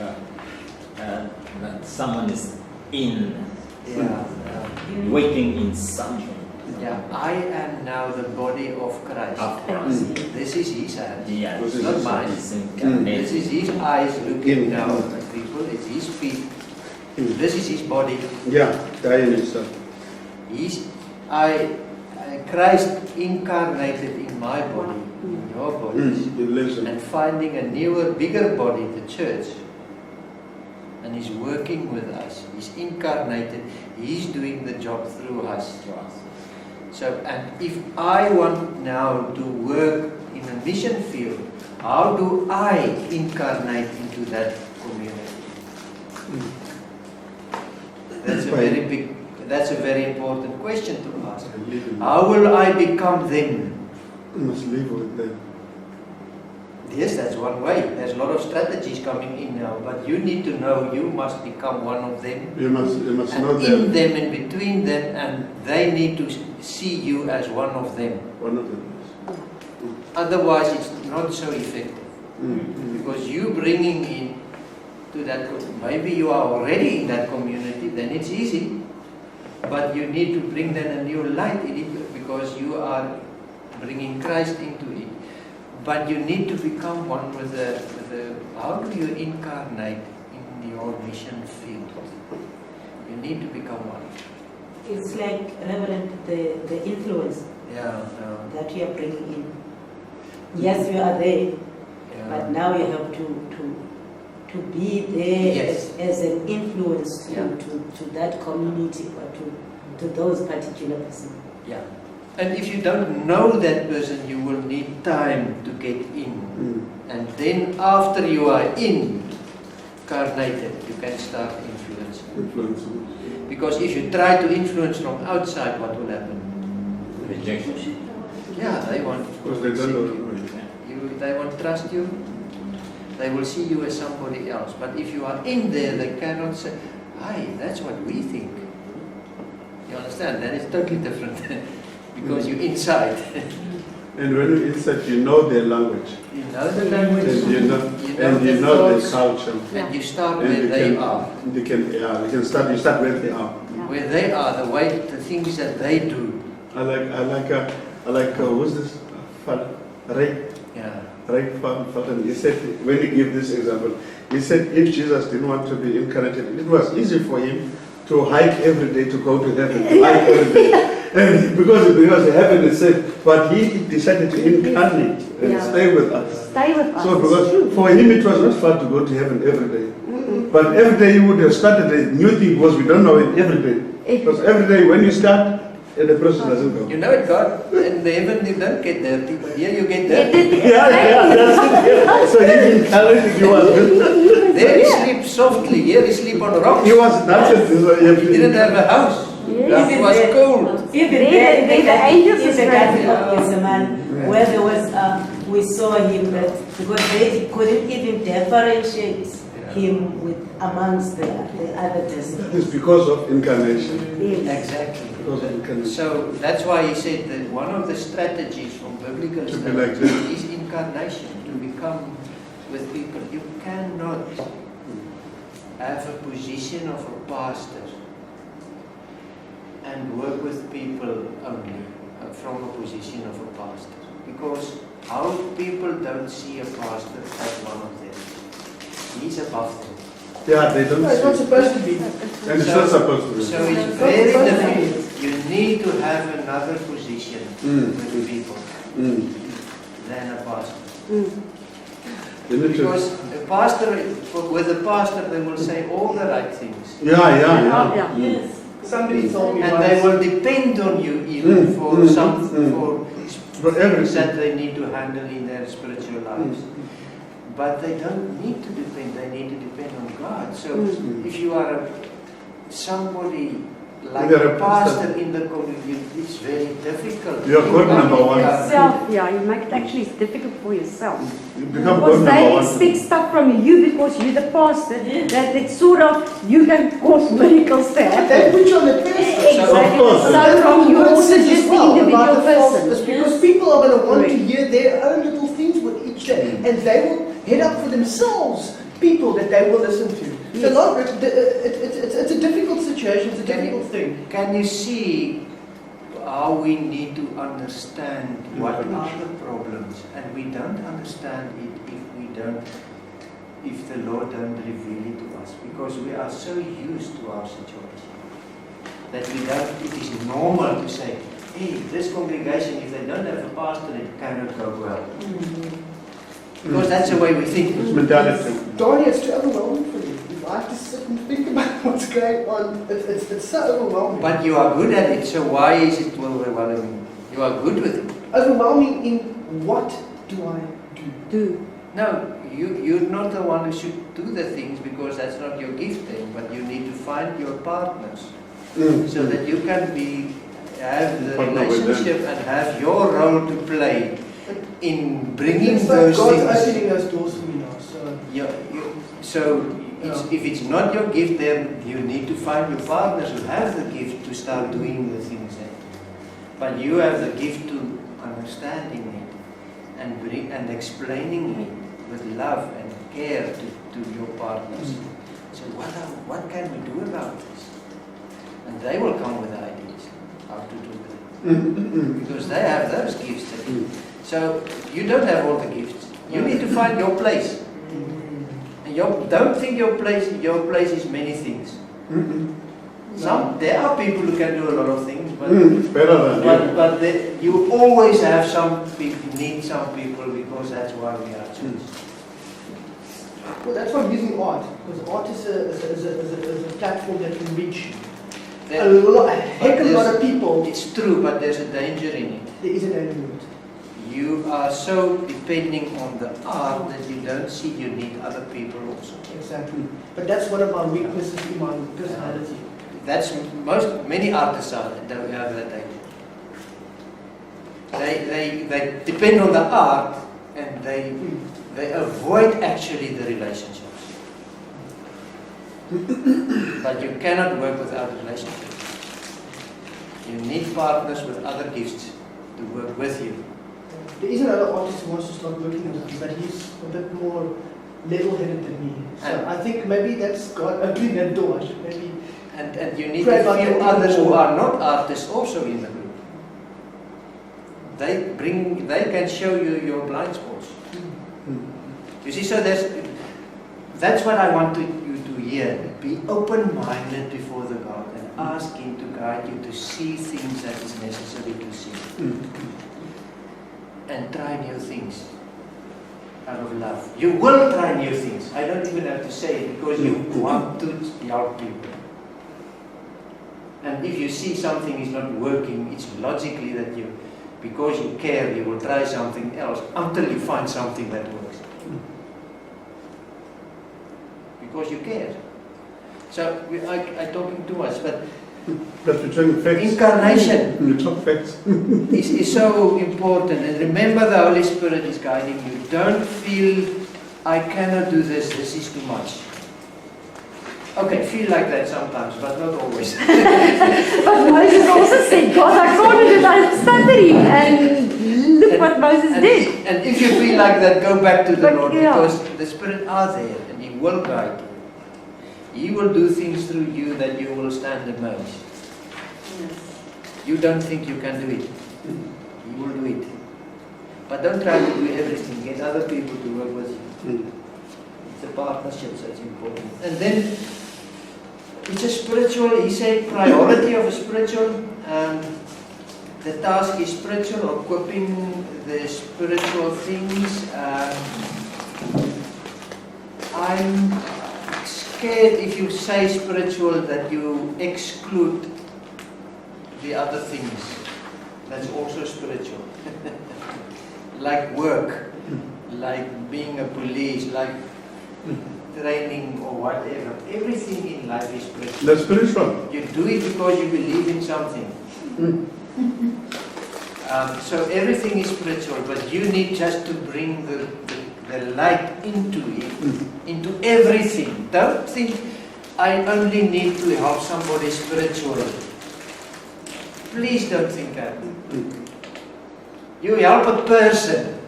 that someone is in, waiting in something. Yeah, I am now the body of Christ. Of Christ. This is His hand. Yeah, It's not mine. it's incarnation. This is His eyes looking now at people. It's His feet. This is His body. Yeah, dying himself. Christ incarnated in my body, in your bodies, He lives in and finding a newer, bigger body, the church. And He's working with us. He's incarnated. He's doing the job through us. So, and if I want now to work in a mission field, how do I incarnate into that community? That's a very important question to ask. How will I become them? You must live with them. Yes, that's one way. There's a lot of strategies coming in now, but you need to know you must become one of them. You must know And in them and between them, and they need to see you as one of them. One of them. Otherwise, it's not so effective. Because you bringing in to that, maybe you are already in that community, then it's easy. But you need to bring then a new light in it because you are bringing Christ into it. But you need to become one with the how do you incarnate in your mission field? You need to become one. It's like, Reverend, the influence Yeah, that you are bringing in. Yes, you are there, but now you have to be there Yes. as an influence Yeah. to that community or to those particular persons. Yeah. And if you don't know that person, you will need time to get in. And then after you are incarnated, you can start influencing. Because if you try to influence from outside, what will happen? Rejection. Yeah, they want. Because they don't know. They won't trust you. They will see you as somebody else. But if you are in there, they cannot say, "Hi, that's what we think." You understand? That is totally different because you're inside. And when you're inside, you know their language. You know the language. And you know, the their thoughts, culture. and you start And where you they can- are. You can start. You start where they are. Where they are, the things that they do. I like who's this? Ray Fulton. He said, when he gave this example, he said if Jesus didn't want to be incarnated, it was easy for him to hike every day to go to heaven. To hike every day. And because heaven is safe, but he decided to incarnate and stay with us. Stay with us. So It's because true. for him it was not fun to go to heaven every day. But every day he would have started a new thing because we don't know it every day. Because every day when you start, the person doesn't go. You know it, God, in the heaven you don't get dirty, but here you get dirty. Yeah, that's it. Yeah. So he incarnated, he was There he sleeps softly, here he sleep on rocks. He was nothing. He didn't have a house. Yes. It was cold. Even They- there in they- the the angels in is the Garden right. of Gethsemane, where there was, we saw him that because they couldn't even differentiate him with amongst the other persons. It's because of incarnation. Yes. Exactly. Because of incarnation. So that's why he said that one of the strategies from biblical To be study like this. is incarnation, to become with people. You cannot have a position of a pastor and work with people only from a position of a pastor. Because our people don't see a pastor as one of them. He's above them. Yeah, they don't No, it's not see. supposed to be. And it's not supposed to be. So it's very difficult. You need to have another position with people than a pastor. You need to. Because a pastor, with a pastor, they will say all the right things. Yeah. Yes. Somebody told me And they once. will depend on you even for For everything. things that they need to handle in their spiritual lives. But they don't need to depend, they need to depend on God. So if you are somebody like You're a a pastor in the community, it's very difficult. You're God number one. Yourself, you make it actually it's difficult for yourself. You become Because God they number one. expect stuff from you because you're the pastor, that it's sort of, you can cause miracles to They happen. put you on the pedestal. Exactly. course. So from you also Says just as the well individual about the false- person. It's because people are going to want to Correct. hear their own little things with each day, and they will head up for themselves people that they will listen to. So Yes. it's a difficult situation. It's a difficult thing. Can you see how we need to understand what are the problems? And we don't understand it if the Lord don't reveal it to us, because we are so used to our situation that we don't, it is normal to say, hey, this congregation, if they don't have a pastor, it cannot go well. Because that's the way we think. It's mentality. Donnie, it's too overwhelming for you. If I have to sit and think about what's going on, it's so overwhelming. But you are good at it, so why is it overwhelming? You are good with it. Overwhelming in what do I do? No, you're not the one who should do the things because that's not your gifting, but you need to find your partners so that you can have the Partner with them. relationship and have your role to play in bringing It's like those God's things. opening those doors for me now. So If it's not your gift, then you need to find your partners who have the gift to start doing the things. But you have the gift to understanding it and explaining it with love and care to your partners. So what can we do about this? And they will come with ideas how to do it. Because they have those gifts. So you don't have all the gifts. You need to find your place. And don't think your place is many things. There are people who can do a lot of things, but better than but you always have some people, need some people, because that's why we are church. Well, that's why I'm using art, because art is a platform that can reach a heck of a lot of people. It's true, but there's a danger in it. There is an element. You are so depending on the art that you don't see you need other people also. Exactly. But that's one of my weaknesses in my personality. That's many artists that have that danger. They depend on the art and they avoid actually the relationships. But you cannot work without relationships. You need partners with other gifts to work with you. There is another artist who wants to start working with me, but he's a bit more level-headed than me. So I think maybe that's God opening that door. I should maybe. And you need a few others who are not artists also in the group. They can show you your blind spots. You see, so that's what I want you to hear. Be open-minded before the God and ask Him to guide you to see things that is necessary to see. And try new things out of love. You will try new things. I don't even have to say it, because you want to help people. And if you see something is not working, it's logically that because you care, you will try something else until you find something that works. Because you care. So I'm talking too much, but we're talking facts. Incarnation You talk facts. is so important. And remember, the Holy Spirit is guiding you. Don't feel, I cannot do this, this is too much. Okay, feel like that sometimes, but not always. But Moses also said, God, I can't do it, I'm stuttering. And look what Moses did. And if you feel like that, go back to the But Lord, yeah. because the Spirit are there and He will guide you. He will do things through you that you will stand amazed. You don't think you can do it. He will do it. But don't try to do everything. Get other people to work with you. It's a partnership, so it's important. And then it's a spiritual, he said, priority of a spiritual. The task is spiritual, equipping the spiritual things. I'm scared if you say spiritual that you exclude the other things. That's also spiritual. Like work, like being a police, like training or whatever. Everything in life is spiritual. That's spiritual. You do it because you believe in something. So everything is spiritual, but you need just to bring the light into it, into everything. Don't think I only need to help somebody spiritually. Please don't think that. You help a person,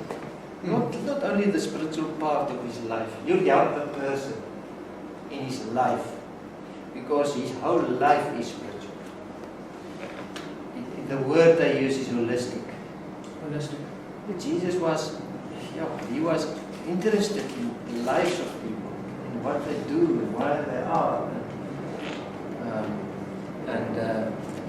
not only the spiritual part of his life. You help a person in his life, because his whole life is spiritual. The word they use is holistic. Holistic. Jesus was, he was interested in the lives of people, in what they do and where they are.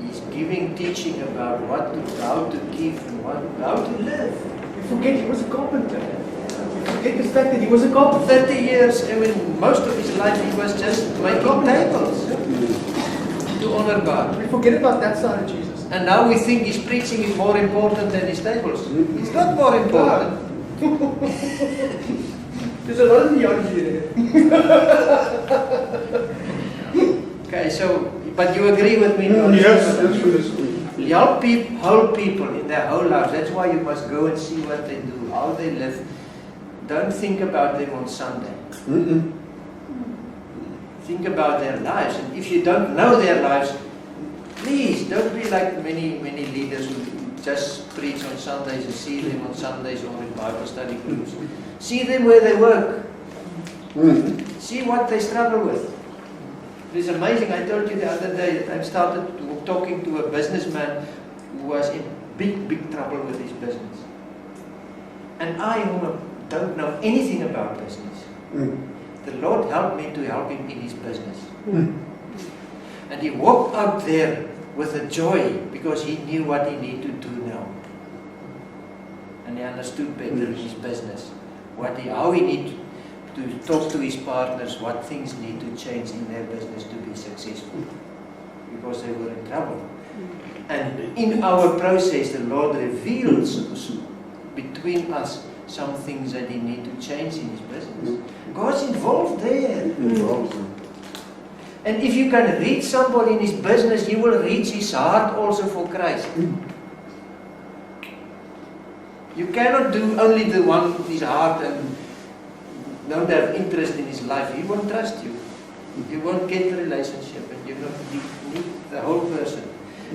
He's giving teaching about how to give and how to live. You forget he was a carpenter. You forget the fact that he was a carpenter. 30 years, I mean, most of his life he was just making tables to honor God. We forget about that side of Jesus. And now we think his preaching is more important than his tables. It's not more important. There's a lot of theology there. Okay, so, but you agree with me? Yes. Help whole people in their whole lives. That's why you must go and see what they do, how they live. Don't think about them on Sunday. Think about their lives. And if you don't know their lives, please don't be like many leaders who just preach on Sundays and see them on Sundays or in Bible study groups. See them where they work. See what they struggle with. It is amazing. I told you the other day that I started talking to a businessman who was in big trouble with his business. And I, who don't know anything about business, the Lord helped me to help him in his business. And he walked out there with a joy because he knew what he needed to do now. And he understood better in his business how he needed to talk to his partners, what things need to change in their business to be successful, because they were in trouble. And in our process, the Lord reveals between us some things that he needs to change in his business. God's involved there. And if you can reach somebody in his business, you will reach his heart also for Christ. You cannot do only the one with his heart and don't have interest in his life. He won't trust you. You won't get the relationship, and you need the whole person.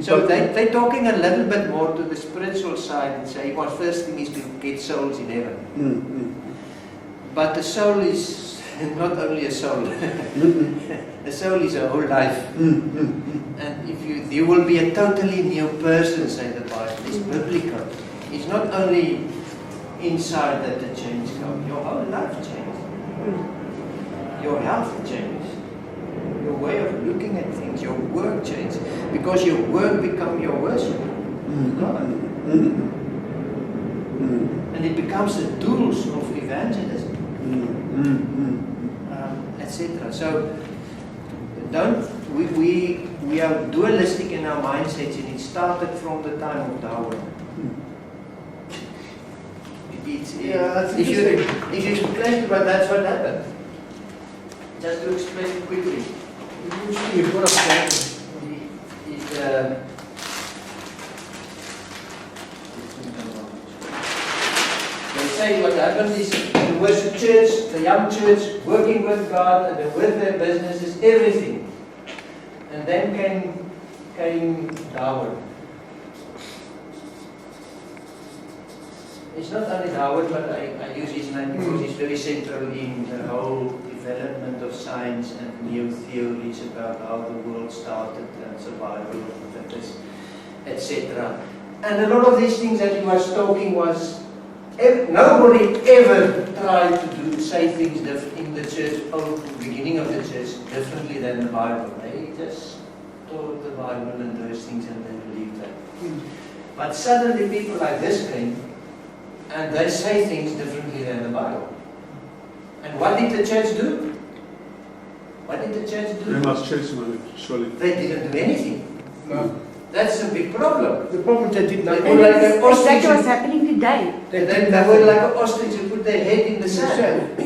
So they're talking a little bit more to the spiritual side and say, well, first thing is to get souls in heaven. But the soul is not only a soul. The soul is a whole life. And if you will be a totally new person, say the Bible. It's biblical. It's not only inside that the change comes. Your whole life changes. Your health changes. Your way of looking at things, your work changes. Because your work becomes your worship. God. And it becomes the tools of evangelism. Etc. So we are dualistic in our mindsets, and it started from the time of Darwin. If you explain to but that's what happened. Just to explain quickly. You've got a plan. They say what happened is the worship church, the young church, working with God and with their businesses, everything. And then came Darwin. It's not only Darwin, but I use his name because he's very central in the whole development of science and new theories about how the world started and survival of the fittest, etc. And a lot of these things that he was talking was, nobody ever tried to say things in the church, beginning of the church, differently than the Bible. They just taught the Bible and those things and they believed that. But suddenly people like this came, and they say things differently than the Bible. And what did the church do? What did the church do? They must chase money, surely. They didn't do anything. No. That's a big problem. The problem they did not. They were like an That's ostrich. what's happening today. They were like an ostrich who put their head in the sand.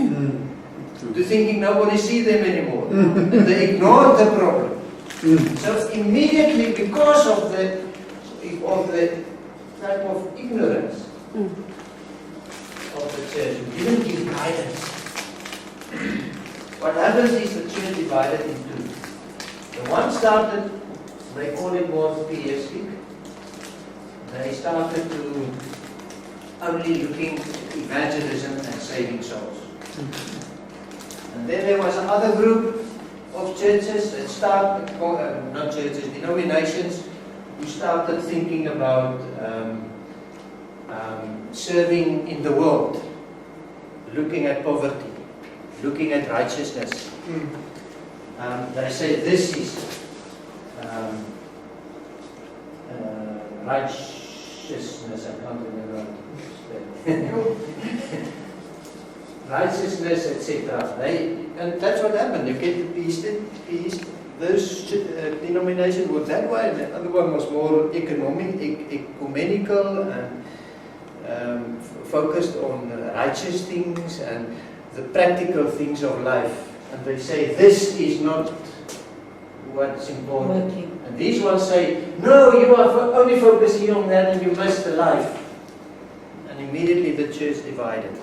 To thinking nobody see them anymore. And they ignored the problem. So immediately, because of the type of ignorance of the church, who didn't give guidance, what happens is the church divided in two. The one started, they call it more theistic. They started to only looking at evangelism and saving souls. And then there was another group of churches that started, not churches, denominations, who started thinking about serving in the world, looking at poverty, looking at righteousness. They say this is righteousness, I can't remember. Righteousness, etc. And that's what happened. You get the those denominations were that way, and the other one was more ecumenical and focused on righteous things and the practical things of life. And they say this is not what's important. Working. And these ones say, no, you are only focusing on that and you miss the life. And immediately the church divided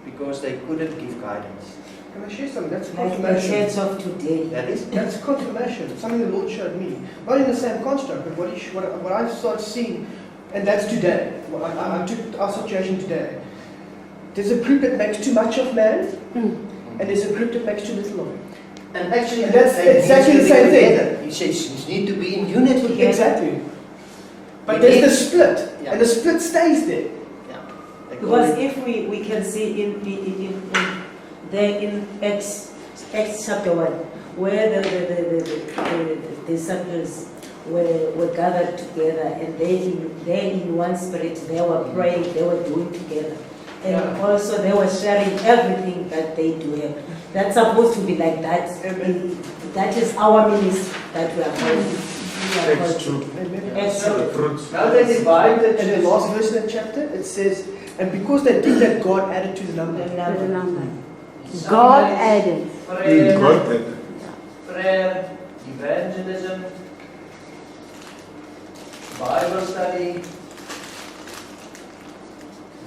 because they couldn't give guidance. Can I share something? That's Like the confirmation. church of today. That is That's confirmation. Something the Lord showed me. Not in the same construct, but what I started seeing, and that's today. I took our situation today. There's a group that makes too much of man, and there's a group that makes too little of him. And actually, That's they exactly need to the same be thing. together. He says you need to be in unity. Exactly. But We there's need- the split, Yeah. and the split stays there. Yeah. They call Because it- if we can see there in Acts chapter 1, where the disciples were gathered together, and they in one spirit, they were praying, they were doing together. And Yeah. also they were sharing everything that they do have. That's supposed to be like that. Amen. That is our ministry that we are called. Acts 2. Amen. Acts So, chapter Fruits. now they divide the And the last verse in that chapter, it says, and because they did that, God added to the number. To the number. Some God days added. Prayer, God did. prayer, evangelism, Bible study.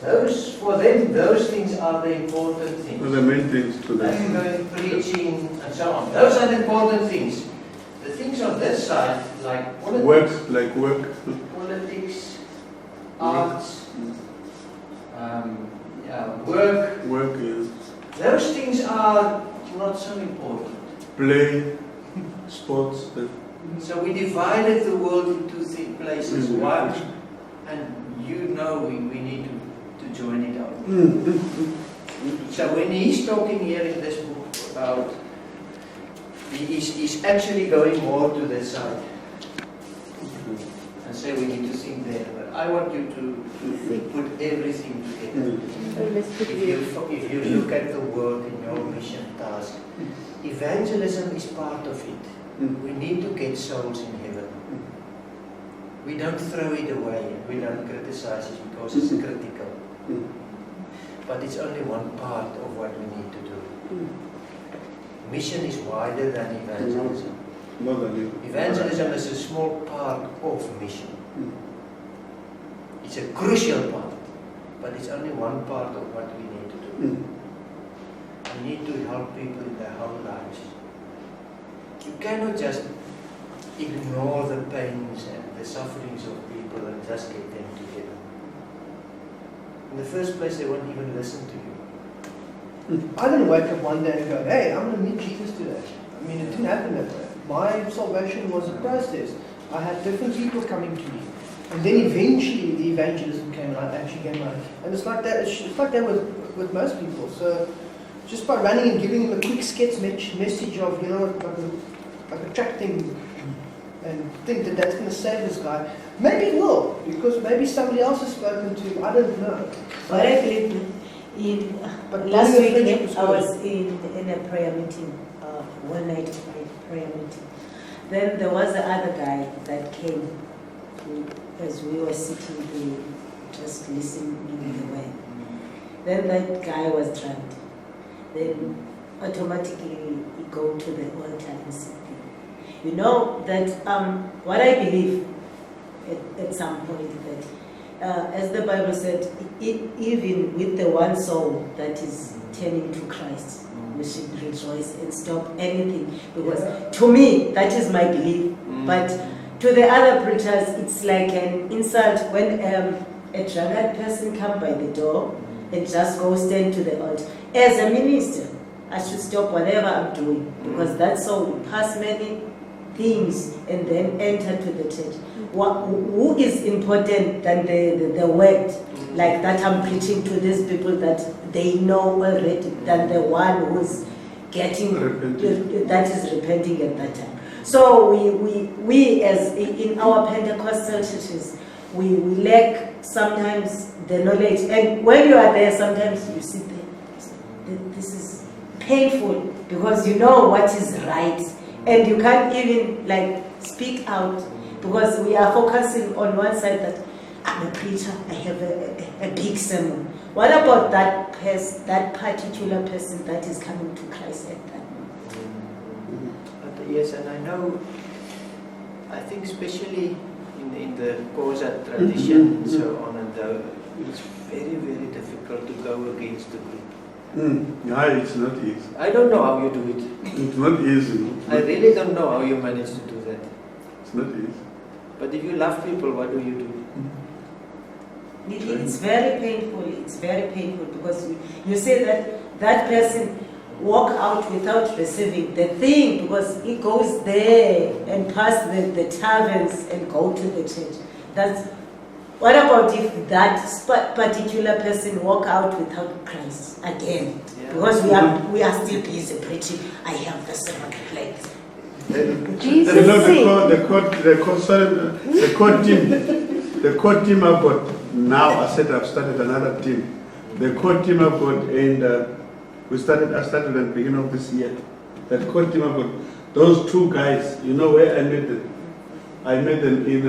Those, for them, those things are the important Those things. are the main things to them. And going preaching and so on. Those are the important things. The things on this side, like Work, like work. politics, arts, work, Work, yes. those things are not so important. Play, sports. So we divided the world into three places. Mhm. Why? And you know we need to join it up. So when he's talking here in this book about, he's actually going more to this side and say we need to think there. But I want you to put everything together. If you look at the work in your mission task, evangelism is part of it. We need to get souls in heaven. We don't throw it away and we don't criticize it because it's critical. But it's only one part of what we need to do. Mission is wider than evangelism. More than you. Evangelism is a small part of mission. It's a crucial part, but it's only one part of what we need to do. We need to help people in their whole lives. You cannot just ignore the pains and the sufferings of people and just get them together. In the first place, they won't even listen to you. I didn't wake up one day and go, hey, I'm going to meet Jesus today. I mean, it didn't happen that way. My salvation was a process. I had different people coming to me. And then eventually the evangelism came and I actually came out. And it's like that with most people. So just by running and giving them a quick sketch message of, like a track thing, and think that that's going to save this guy, maybe it will, because maybe somebody else has spoken to him. I don't know. But I believe But last building a week friendship is I good. was in a prayer meeting, one night prayer meeting. Then there was the other guy that came as we were sitting there, just listening in the way. Then that guy was drunk. Then automatically he go to the altar and sit there. You know that what I believe at some point that as the Bible said, even with the one soul that is turning to Christ, we should rejoice and stop anything. Because to me, that is my belief. But to the other preachers, it's like an insult when a drunkard person comes by the door and just go stand to the altar. As a minister, I should stop whatever I'm doing because that soul will pass many things and then enter to the church. Who is important than the word like that I'm preaching to these people that they know already than the one who's getting that is repenting at that time. So we as in our Pentecostal churches, we lack sometimes the knowledge, and when you are there sometimes you sit there, this is painful because you know what is right and you can't even like speak out because we are focusing on one side that I'm a preacher, I have a big sermon. What about that particular person that is coming to Christ at that moment? But yes, and I think especially in the Kosa tradition and so on, and it's very, very difficult to go against the group. Yeah, it's not easy. I don't know how you do it. It's not easy. I really don't know how you manage to do that. It's not easy. But if you love people, what do you do? It's very painful. It's very painful because you say that that person walk out without receiving the thing because he goes there and pass the taverns and go to the church. That's what about if that particular person walk out without Christ again? Yeah. Because we are still busy preaching. I have the seven plagues. Jesus You know, said, the core team I've got now. I said I've started another team. The core team I've got, and I started at the beginning of this year. That core team I've got, those two guys. You know where I met them? I met them in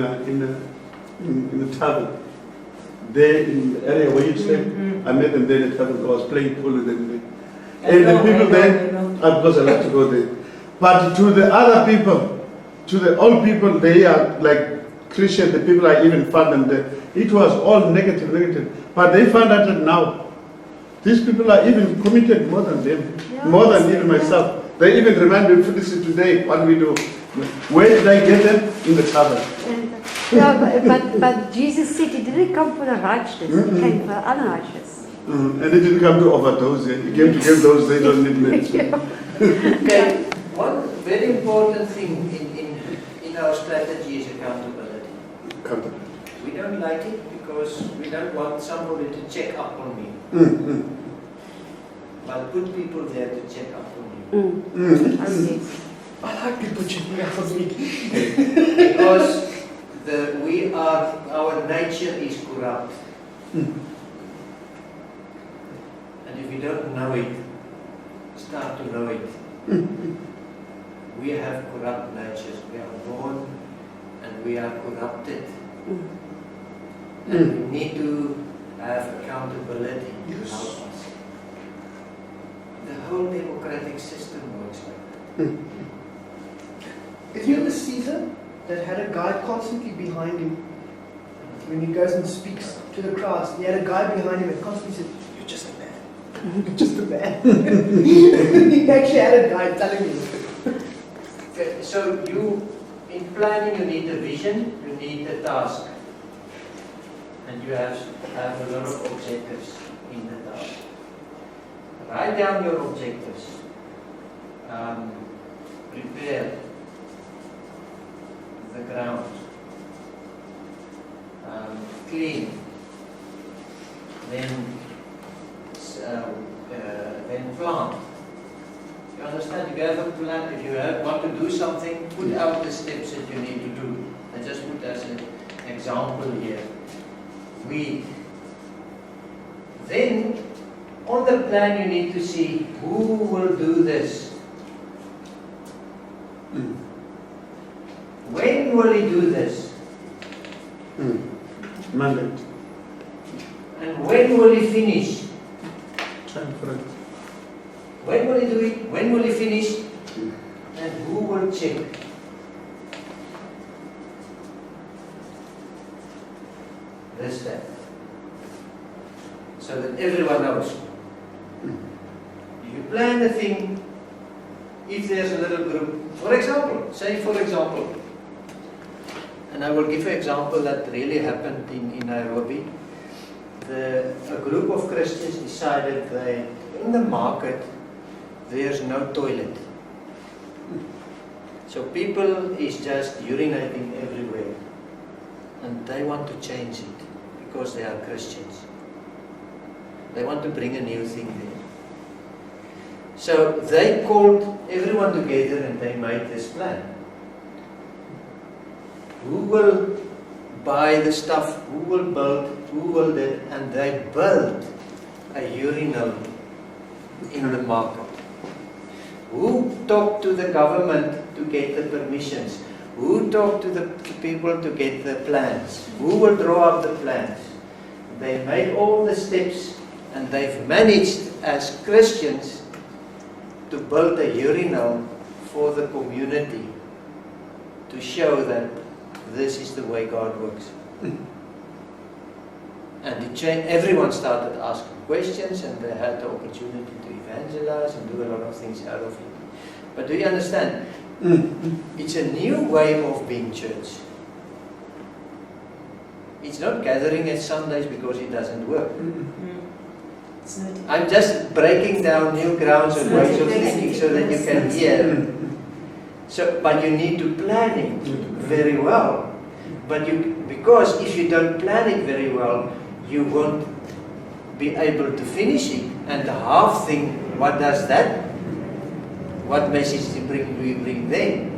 the tavern. There in the area where you stay. I met them there in the tavern. I was playing pool with them. And the people there, because I like to go there. But to the other people, to the old people, they are like Christian, the people I even found them there. It was all negative. But they found out that now, these people are even committed more than them, more than even myself. They even remind me, this is today, what we do. Where did I get them? In the tavern. but Jesus said he didn't come for the righteous, he came for the unrighteous. And they didn't come to overdose. He came to give those they don't need medicine. Okay, one very important thing in our strategy is accountability. We don't like it because we don't want somebody to check up on me. But put people there to check up on you. Oh, yes. I like people checking up on me. Because our nature is corrupt. And if you don't know it, start to know it. We have corrupt natures. We are born and we are corrupted. And we need to have accountability to help us. The whole democratic system works like that. Is you the Caesar that had a guy constantly behind him when he goes and speaks to the crowds? He had a guy behind him and constantly said, "You're just a man. You're just a man." He actually had a guy telling him. Okay, so in planning you need a vision, you need a task. And you have a lot of objectives in the task. Write down your objectives. Prepare the ground. Clean. Then plant. You understand? If you have a plan, if you want to do something, put out the steps that you need to do. I just put as an example here. Weed. Then, on the plan you need to see who will do this. When will he do this? Mandate. And when will he finish? Time for it. When will he do it? When will he finish? And who will check? This step. So that everyone knows. If you plan a thing, if there's a little group, for example, and I will give an example that really happened in Nairobi. A group of Christians decided that in the market there's no toilet. So people is just urinating everywhere. And they want to change it because they are Christians. They want to bring a new thing there. So they called everyone together and they made this plan. Who will buy the stuff? Who will build? Who will that? And they built a urinal in the market. Who talked to the government to get the permissions? Who talked to the people to get the plans? Who will draw up the plans? They made all the steps and they've managed as Christians to build a urinal for the community to show that this is the way God works. And everyone started asking questions, and they had the opportunity to evangelize and do a lot of things out of it. But do you understand? It's a new way of being church. It's not gathering at Sundays because it doesn't work. It's not. I'm just breaking down new grounds and ways of thinking so that you can hear. So, but you need to plan it very well. Because if you don't plan it very well, you won't be able to finish it. And the half thing, what does that? What message do you bring then?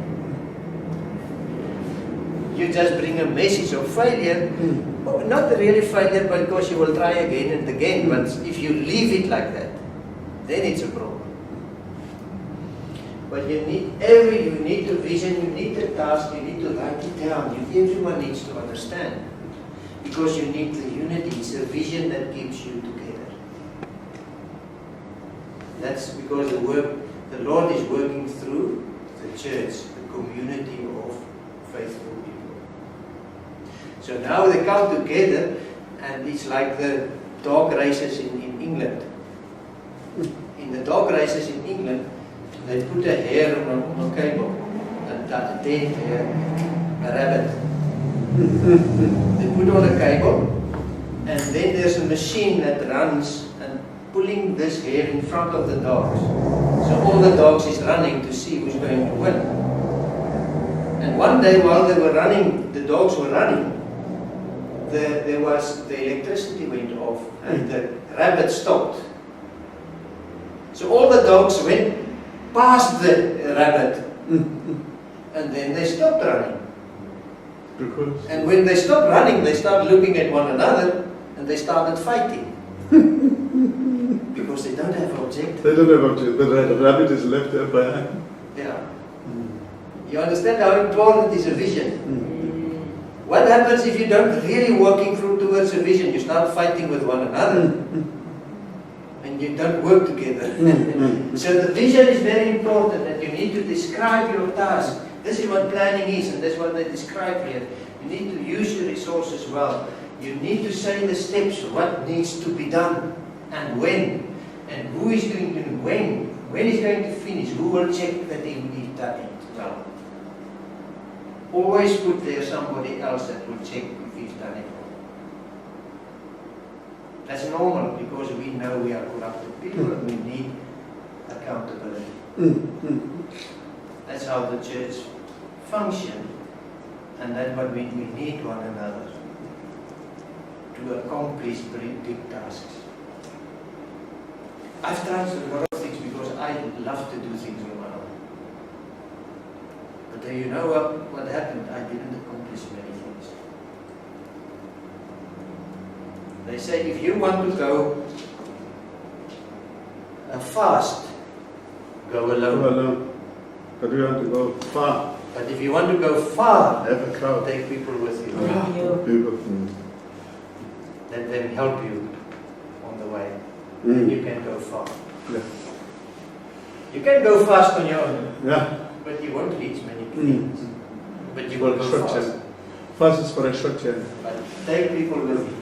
You just bring a message of failure. Oh, not really failure, because you will try again and again. But if you leave it like that, then it's a problem. But you need the vision, you need the task, you need to write it down. Everyone needs to understand. Because you need the unity. It's a vision that keeps you together. That's because the Lord is working through the church, the community of faithful people. So now they come together, and it's like the dog races in England. In the dog races in England, they put a hare on a cable, a dead hare, a rabbit. They put on a cable, and then there's a machine that runs and pulling this hare in front of the dogs. So all the dogs is running to see who's going to win. And one day while they were running, the dogs were running, the electricity went off and the rabbit stopped. So all the dogs went past the rabbit, and then they stopped running. And when they stopped running, they started looking at one another, and they started fighting. Because they don't have objective. They don't have objective. The rabbit is left there behind. Yeah. You understand how important is a vision? What happens if you don't really working through towards a vision? You start fighting with one another. And you don't work together. So the vision is very important, and you need to describe your task. This is what planning is, and that's what they describe here. You need to use your resources well. You need to say the steps, what needs to be done, and when, and who is doing it, when is going to finish, who will check that he's done it well. Always put there somebody else that will check if he's done it well. That's normal, because we know we are corrupted people and we need accountability. That's how the church functions, and that's what we need one another to accomplish big tasks. I've tried a lot of things because I love to do things on my own. But you know what happened? I didn't accomplish many things. They say if you want to go fast, go alone. But we want to go far. But if you want to go far, Have a crowd. take people with you. People. Let them help you on the way. Then you can go far. Yeah. You can go fast on your own, Yeah. but you won't reach many things. But you will go Short fast. journey. Fast is for a short journey. But take people with you.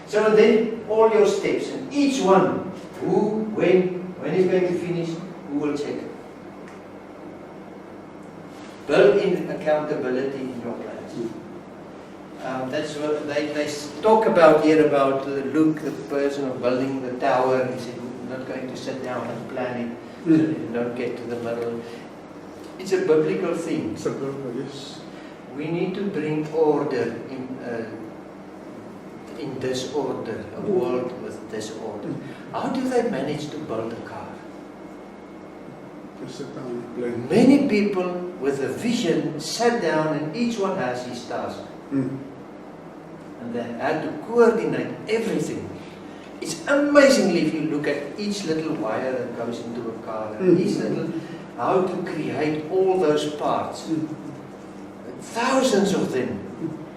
So then all your steps, and each one, who, when is going to finish, who will check. Build in accountability in your plans. That's what they talk about here about Luke, the person of building the tower. He said, we're not going to sit down and plan it so that you don't get to the middle. It's a biblical thing. It's a biblical, yes. We need to bring order in disorder, a world with disorder. How do they manage to build a car? You sit down and plan. Many people with a vision sat down, and each one has his task. And they had to coordinate everything. It's amazingly, if you look at each little wire that goes into a car, and each little, how to create all those parts. Thousands of them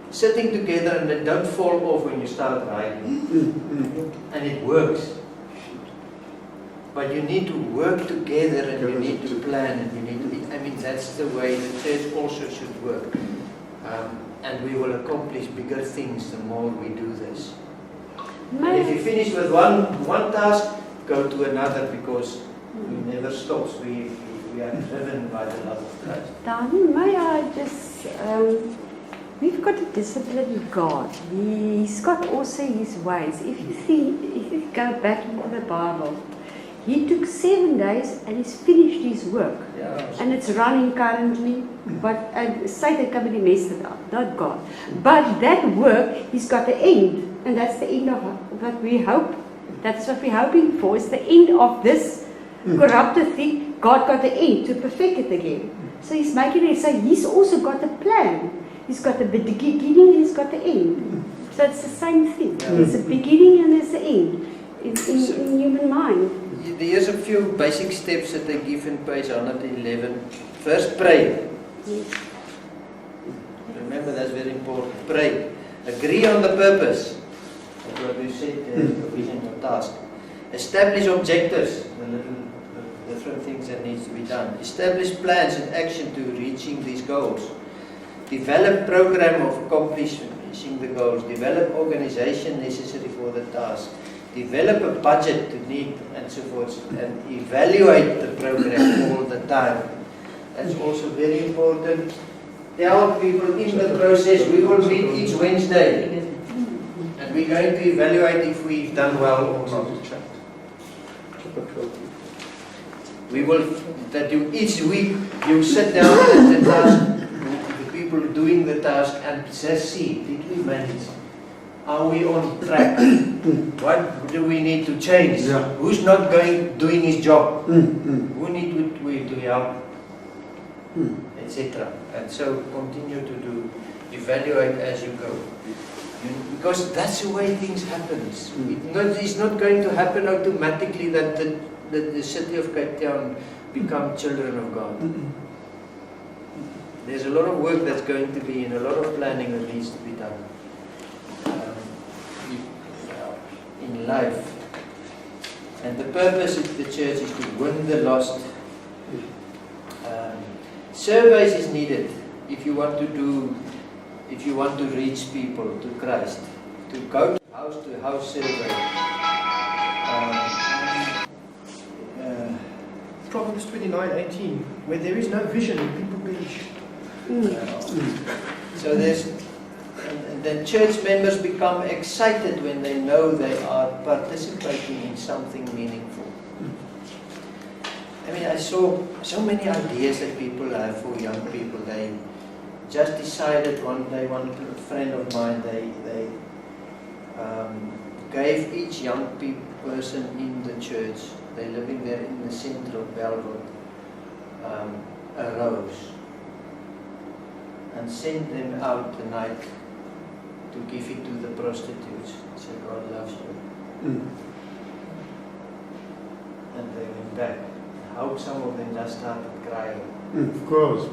sitting together, and they don't fall off when you start riding. And it works. But you need to work together, and you need to plan, and you need to, I mean, that's the way the church also should work. And we will accomplish bigger things the more we do this. And if you finish with one task, go to another, because we never stops. We are driven by the love of Christ. Danny, may I just, we've got a disciplined God. He's got also his ways. If you go back into the Bible, he took 7 days and he's finished his work. Yeah. And it's running currently, but Satan company messed it up, not God. But that work, he's got the end, and that's the end of what we hope. That's what we're hoping for. It's the end of this corrupted thing. God got the end to perfect it again. So he's making it. So he's also got a plan. He's got the beginning. He's got the end. So it's the same thing. There's a beginning and there's the end in human mind. There's a few basic steps that they give in page 111. First, pray. Yes. Remember, that's very important. Pray. Agree on the purpose. That's what we said, vision or task. Establish objectives, the different things that needs to be done. Establish plans and action to reaching these goals. Develop program of accomplishing the goals. Develop organization necessary for the task. Develop a budget to need and so forth, and evaluate the program all the time. That's also very important. Tell people in the process, we will meet each Wednesday, and we're going to evaluate if we've done well or not. We will, that you each week you sit down at the task, the people doing the task, and just see, did we manage? Are we on track? What do we need to change? Yeah. Who's not doing his job? Who need to help? Etc. And so continue to evaluate as you go. Because that's the way things happen. It's not going to happen automatically that the city of Cape Town become children of God. There's a lot of work that's going to be and a lot of planning that needs to be done in life. And the purpose of the church is to win the lost. Surveys is needed if you want to reach people to Christ. To go to house survey. Proverbs 29:18, where there is no vision, people perish. So and then church members become excited when they know they are participating in something meaningful. I mean, I saw so many ideas that people have for young people. They just decided one day, one friend of mine, they gave each young person in the church, they're living there in the center of Bellwood, a rose, and sent them out the night to give it to the prostitutes. Say, God loves you. And they went back. I hope some of them just started crying. Of course.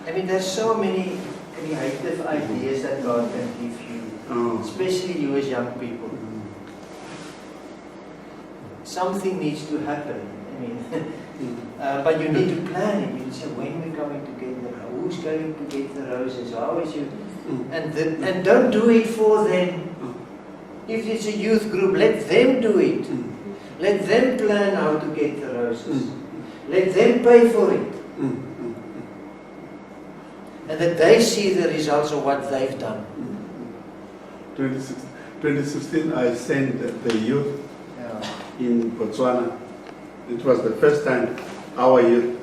I mean, there's so many creative ideas that God can give you, especially you as young people. Something needs to happen. I mean, but you need to plan it. You say, when we're going to get the who's going to get the roses? How is you? And don't do it for them. If it's a youth group, let them do it. Let them plan how to get the roses. Let them pay for it. And that they see the results of what they've done. 2016, I sent the youth in Botswana. It was the first time our youth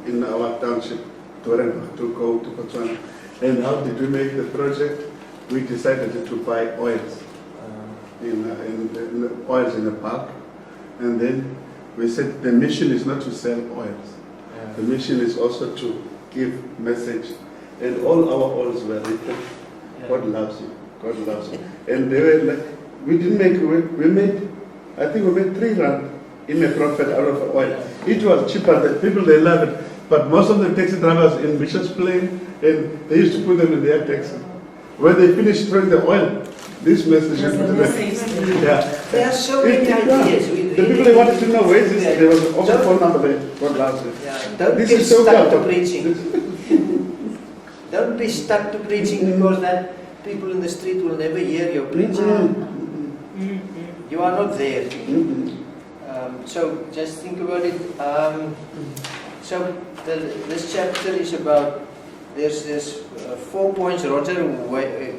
in our township to go to Botswana. And how did we make the project? We decided to buy oils, in oils in the park. And then we said the mission is not to sell oils. The mission is also to give message. And all our oils were written, God loves you, God loves you. And they were like, we made, I think we made 3 rand in a profit out of oil. It was cheaper, the people, they love it. But most of the taxi drivers in Bishop's Plain, and they used to put them in their taxi. When they finished throwing the oil, this message is put them. Yeah. There are so many ideas. The people they wanted to know where is this? There was also phone number there. God loves you. Don't This get is so stuck to good. preaching. Don't be stuck to preaching because that people in the street will never hear your preaching. You are not there. Mm-hmm. So just think about it. So this chapter is about, there's 4 points, Roger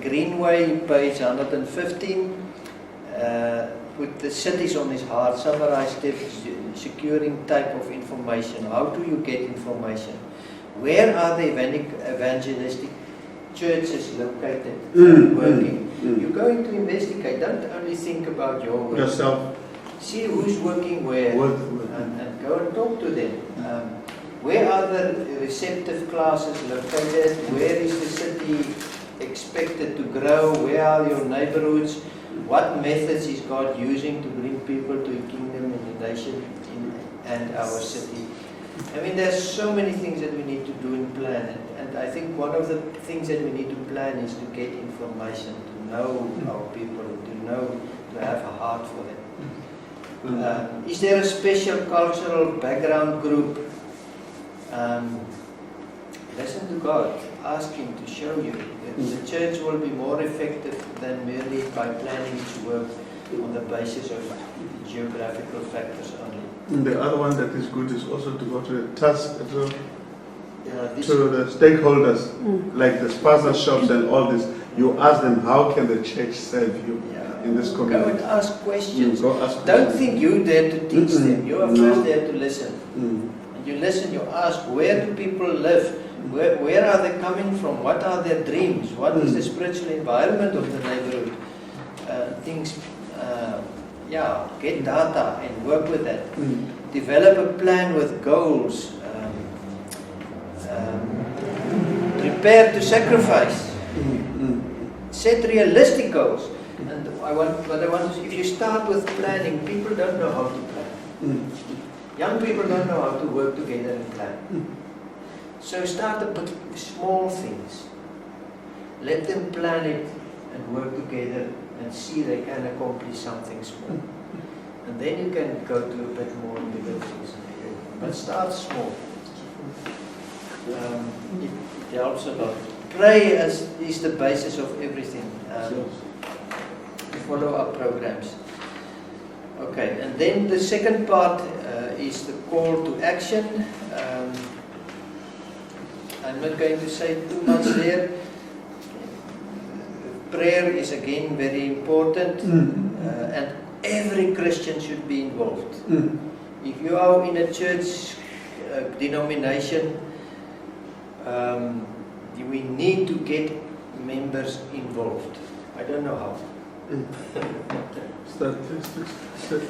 Greenway, page 115, put the cities on his heart, summarize steps, securing type of information. How do you get information? Where are the evangelistic churches located, working? You're going to investigate. Don't only think about your work. Yourself. See who's working where, Working. and go and talk to them. Where are the receptive classes located? Where is the city expected to grow? Where are your neighborhoods? What methods is God using to bring people to the kingdom and the nation and our city? I mean, there's so many things that we need to do and plan. And I think one of the things that we need to plan is to get information, to know our people, to have a heart for them. Is there a special cultural background group? Listen to God. Ask Him to show you. The church will be more effective than merely by planning its work on the basis of geographical factors only. And the other one that is good is also to go to the task, to This the stakeholders, like the sponsor shops and all this. You ask them, how can the church serve you in this Go and community? ask questions. Go ask Don't questions. think you're there to teach them. You are No. first there to listen. And you listen, you ask, where do people live? Where are they coming from? What are their dreams? What is the spiritual environment of the neighborhood? Get data and work with that. Develop a plan with goals. Prepare to sacrifice. Set realistic goals. And what I want is, if you start with planning, people don't know how to plan. Young people don't know how to work together and plan. So start with small things. Let them plan it and work together and see they can accomplish something small. And then you can go to a bit more bigger things. But start small. It helps a lot. Pray is the basis of everything. Follow up programs. Okay, and then the second part is the call to action. I'm not going to say too much there. Prayer is again very important, and every Christian should be involved. If you are in a church denomination, we need to get members involved. I don't know how. Statistics.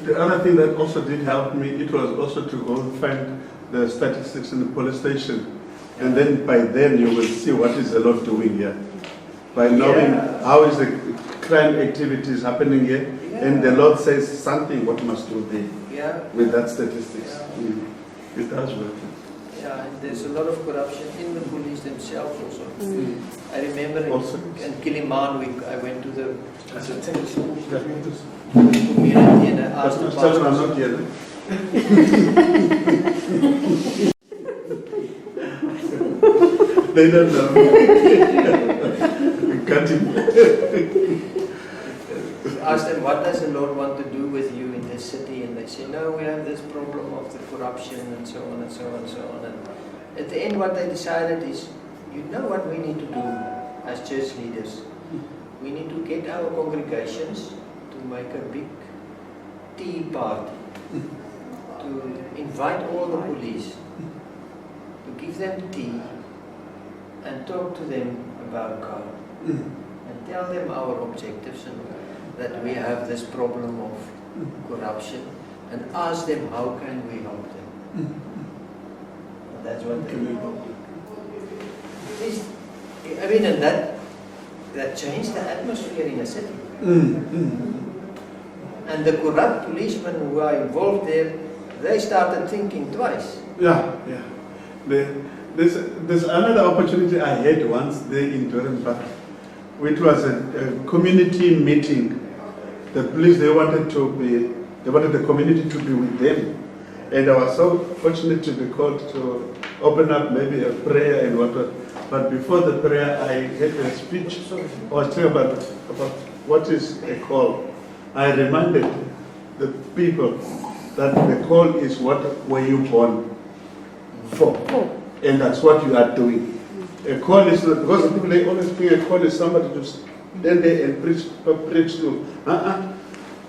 The other thing that also did help me, it was also to go and find the statistics in the police station. And then by then you will see what is the Lord doing here. By knowing how is the crime activities happening here, and the Lord says something, what must do there with that statistics. It does work. Yeah, and there's a lot of corruption in the police themselves also. I remember in Kiliman, I went to the community and I asked the I'm pastors. not here. They don't know. We got him. Asked them, what does the Lord want to do with you in this city? And they say, no, we have this problem of the corruption and so on and so on and so on. And at the end, what they decided is, you know what we need to do as church leaders? We need to get our congregations to make a big tea party, to invite all the police, to give them tea and talk to them about God and tell them our objectives and that we have this problem of corruption and ask them how can we help them. And that's what they do. I mean, and that changed the atmosphere in a city. And the corrupt policemen who are involved there, they started thinking twice. Yeah. There's another opportunity I had once there in Durham Park, which was a community meeting. The police, they wanted the community to be with them. And I was so fortunate to be called to open up maybe a prayer and whatnot. But before the prayer, I had a speech. I was talking about what is a call. I reminded the people that the call is what were you born for, and that's what you are doing. A call is not, because the people they always think a call is somebody to stand there and preach to.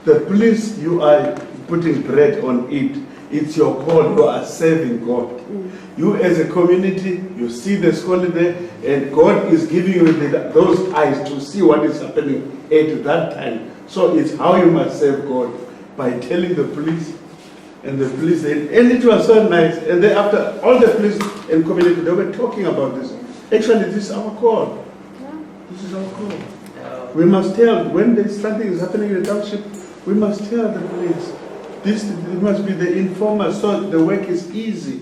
The place you are putting bread on it, it's your call. You are serving God. You as a community, you see this holiday, and God is giving you those eyes to see what is happening at that time. So it's how you must serve God, by telling the police, and the police, and it was so nice. And then after all the police and community, they were talking about this. Actually, this is our call. This is our call. We must tell, when there's something is happening in the township, we must tell the police. This must be the informer, so the work is easier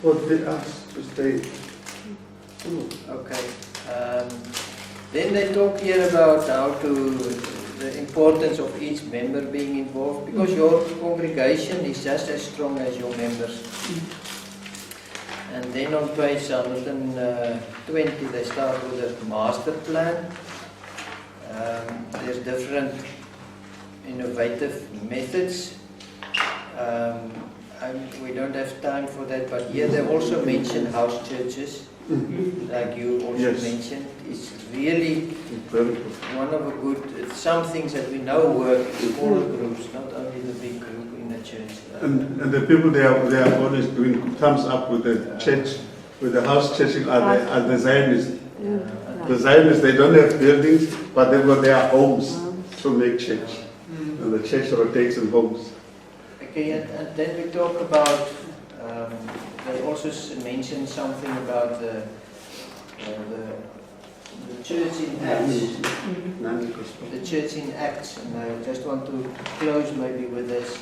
for us to stay. Okay. Then they talk here about the importance of each member being involved, because your congregation is just as strong as your members. And then on page 120 they start with a master plan. There's different innovative methods. We don't have time for that, but here they also mention house churches, like you also mentioned. It's really one of a good, some things that we know work in smaller groups, not only the big group in the church. And the people they are always doing thumbs up with the church, with the house church are the Zionists. The Zionists, they don't have buildings, but they've got their homes to make church. And the church rotates in homes. Okay, and then we talk about, they also mention something about the church in Acts. The church in Acts, and I just want to close maybe with this.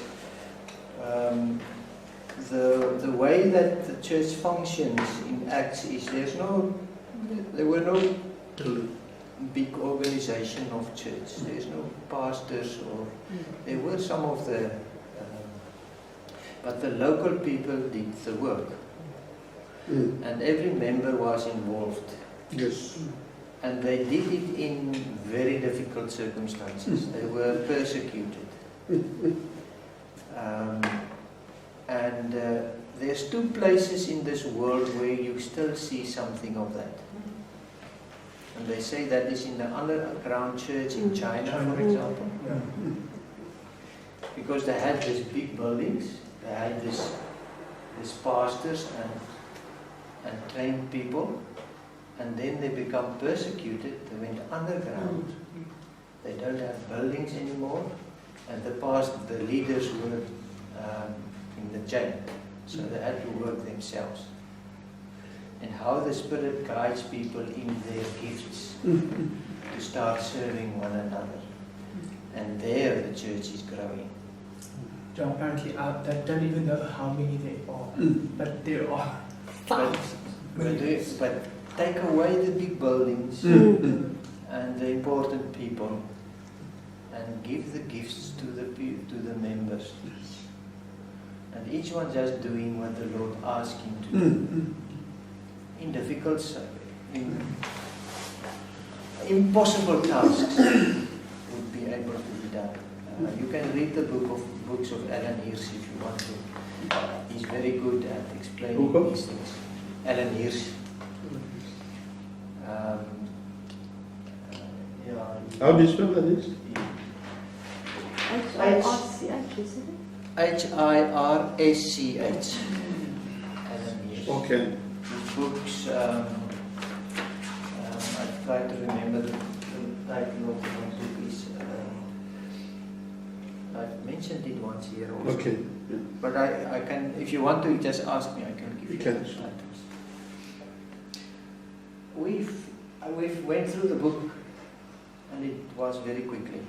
The way that the church functions in Acts is there were no big organization of church. There's no pastors, or there were some of the, but the local people did the work, and every member was involved. Yes. And they did it in very difficult circumstances. They were persecuted. And there's two places in this world where you still see something of that. And they say that is in the underground church in China, for example. Because they had these big buildings, they had this pastors and trained people. And then they become persecuted, they went underground. They don't have buildings anymore, and the leaders were in the jail, so they had to work themselves. And how the Spirit guides people in their gifts to start serving one another. And there the church is growing. John, apparently they don't even know how many there are, but there are thousands. But take away the big buildings and the important people, and give the gifts to the members. And each one just doing what the Lord asked him to do. In difficult, impossible tasks would be able to be done. You can read the books of Alan Hirsch if you want to. He's very good at explaining these things. Alan Hirsch. How do you spell that? Hirsch. Okay. His books, I've tried to remember the title of the book is, I've mentioned it once here also. Okay. Yeah. But I can, if you want to just ask me, I can give you the titles. We've went through the book, and it was very quickly.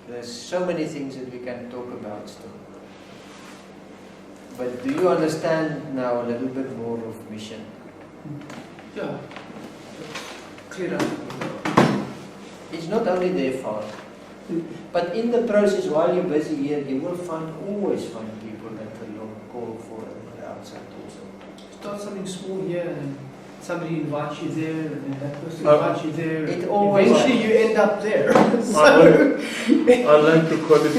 There's so many things that we can talk about still. But do you understand now a little bit more of mission? Yeah. Clear up. It's not only their fault. But in the process, while you're busy here, you will always find people that the Lord call for outside also. Start something small here and somebody invites you there, and then that person Uh, invites you there. it and always eventually happens. you end up there. I like to call it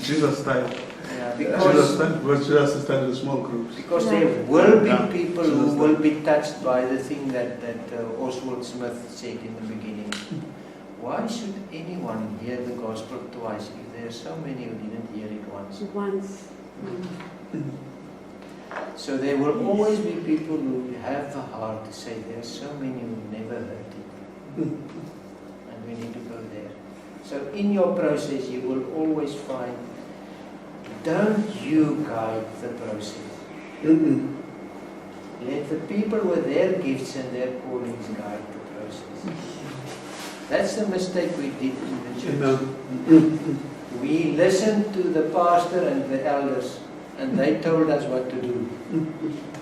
Jesus time. Yeah, Jesus time, but Jesus started small groups. because there will be Yeah. people who will be touched by the thing that Oswald Smith said in the beginning. Why should anyone hear the gospel twice if there are so many who didn't hear it once? Once. So there will always be people who have the heart to say there are so many who never heard it. And we need to go there. So in your process you will always find, don't you guide the process. Let the people with their gifts and their callings guide the process. That's the mistake we did in the church. We listened to the pastor and the elders, and they told us what to do.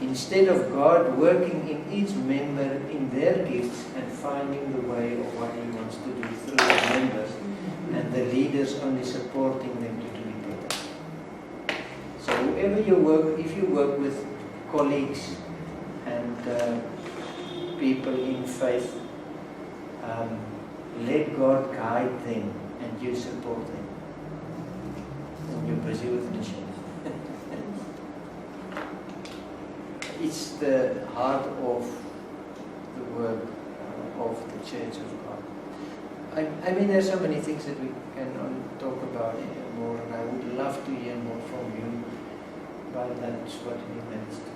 Instead of God working in each member in their gifts and finding the way of what He wants to do through the members, and the leaders only supporting them to do it better. So whoever you work, if you work with colleagues and people in faith, let God guide them and you support them. And you're busy with mission. It's the heart of the work of the Church of God. I mean, there are so many things that we can talk about more, and I would love to hear more from you, but that's what we managed to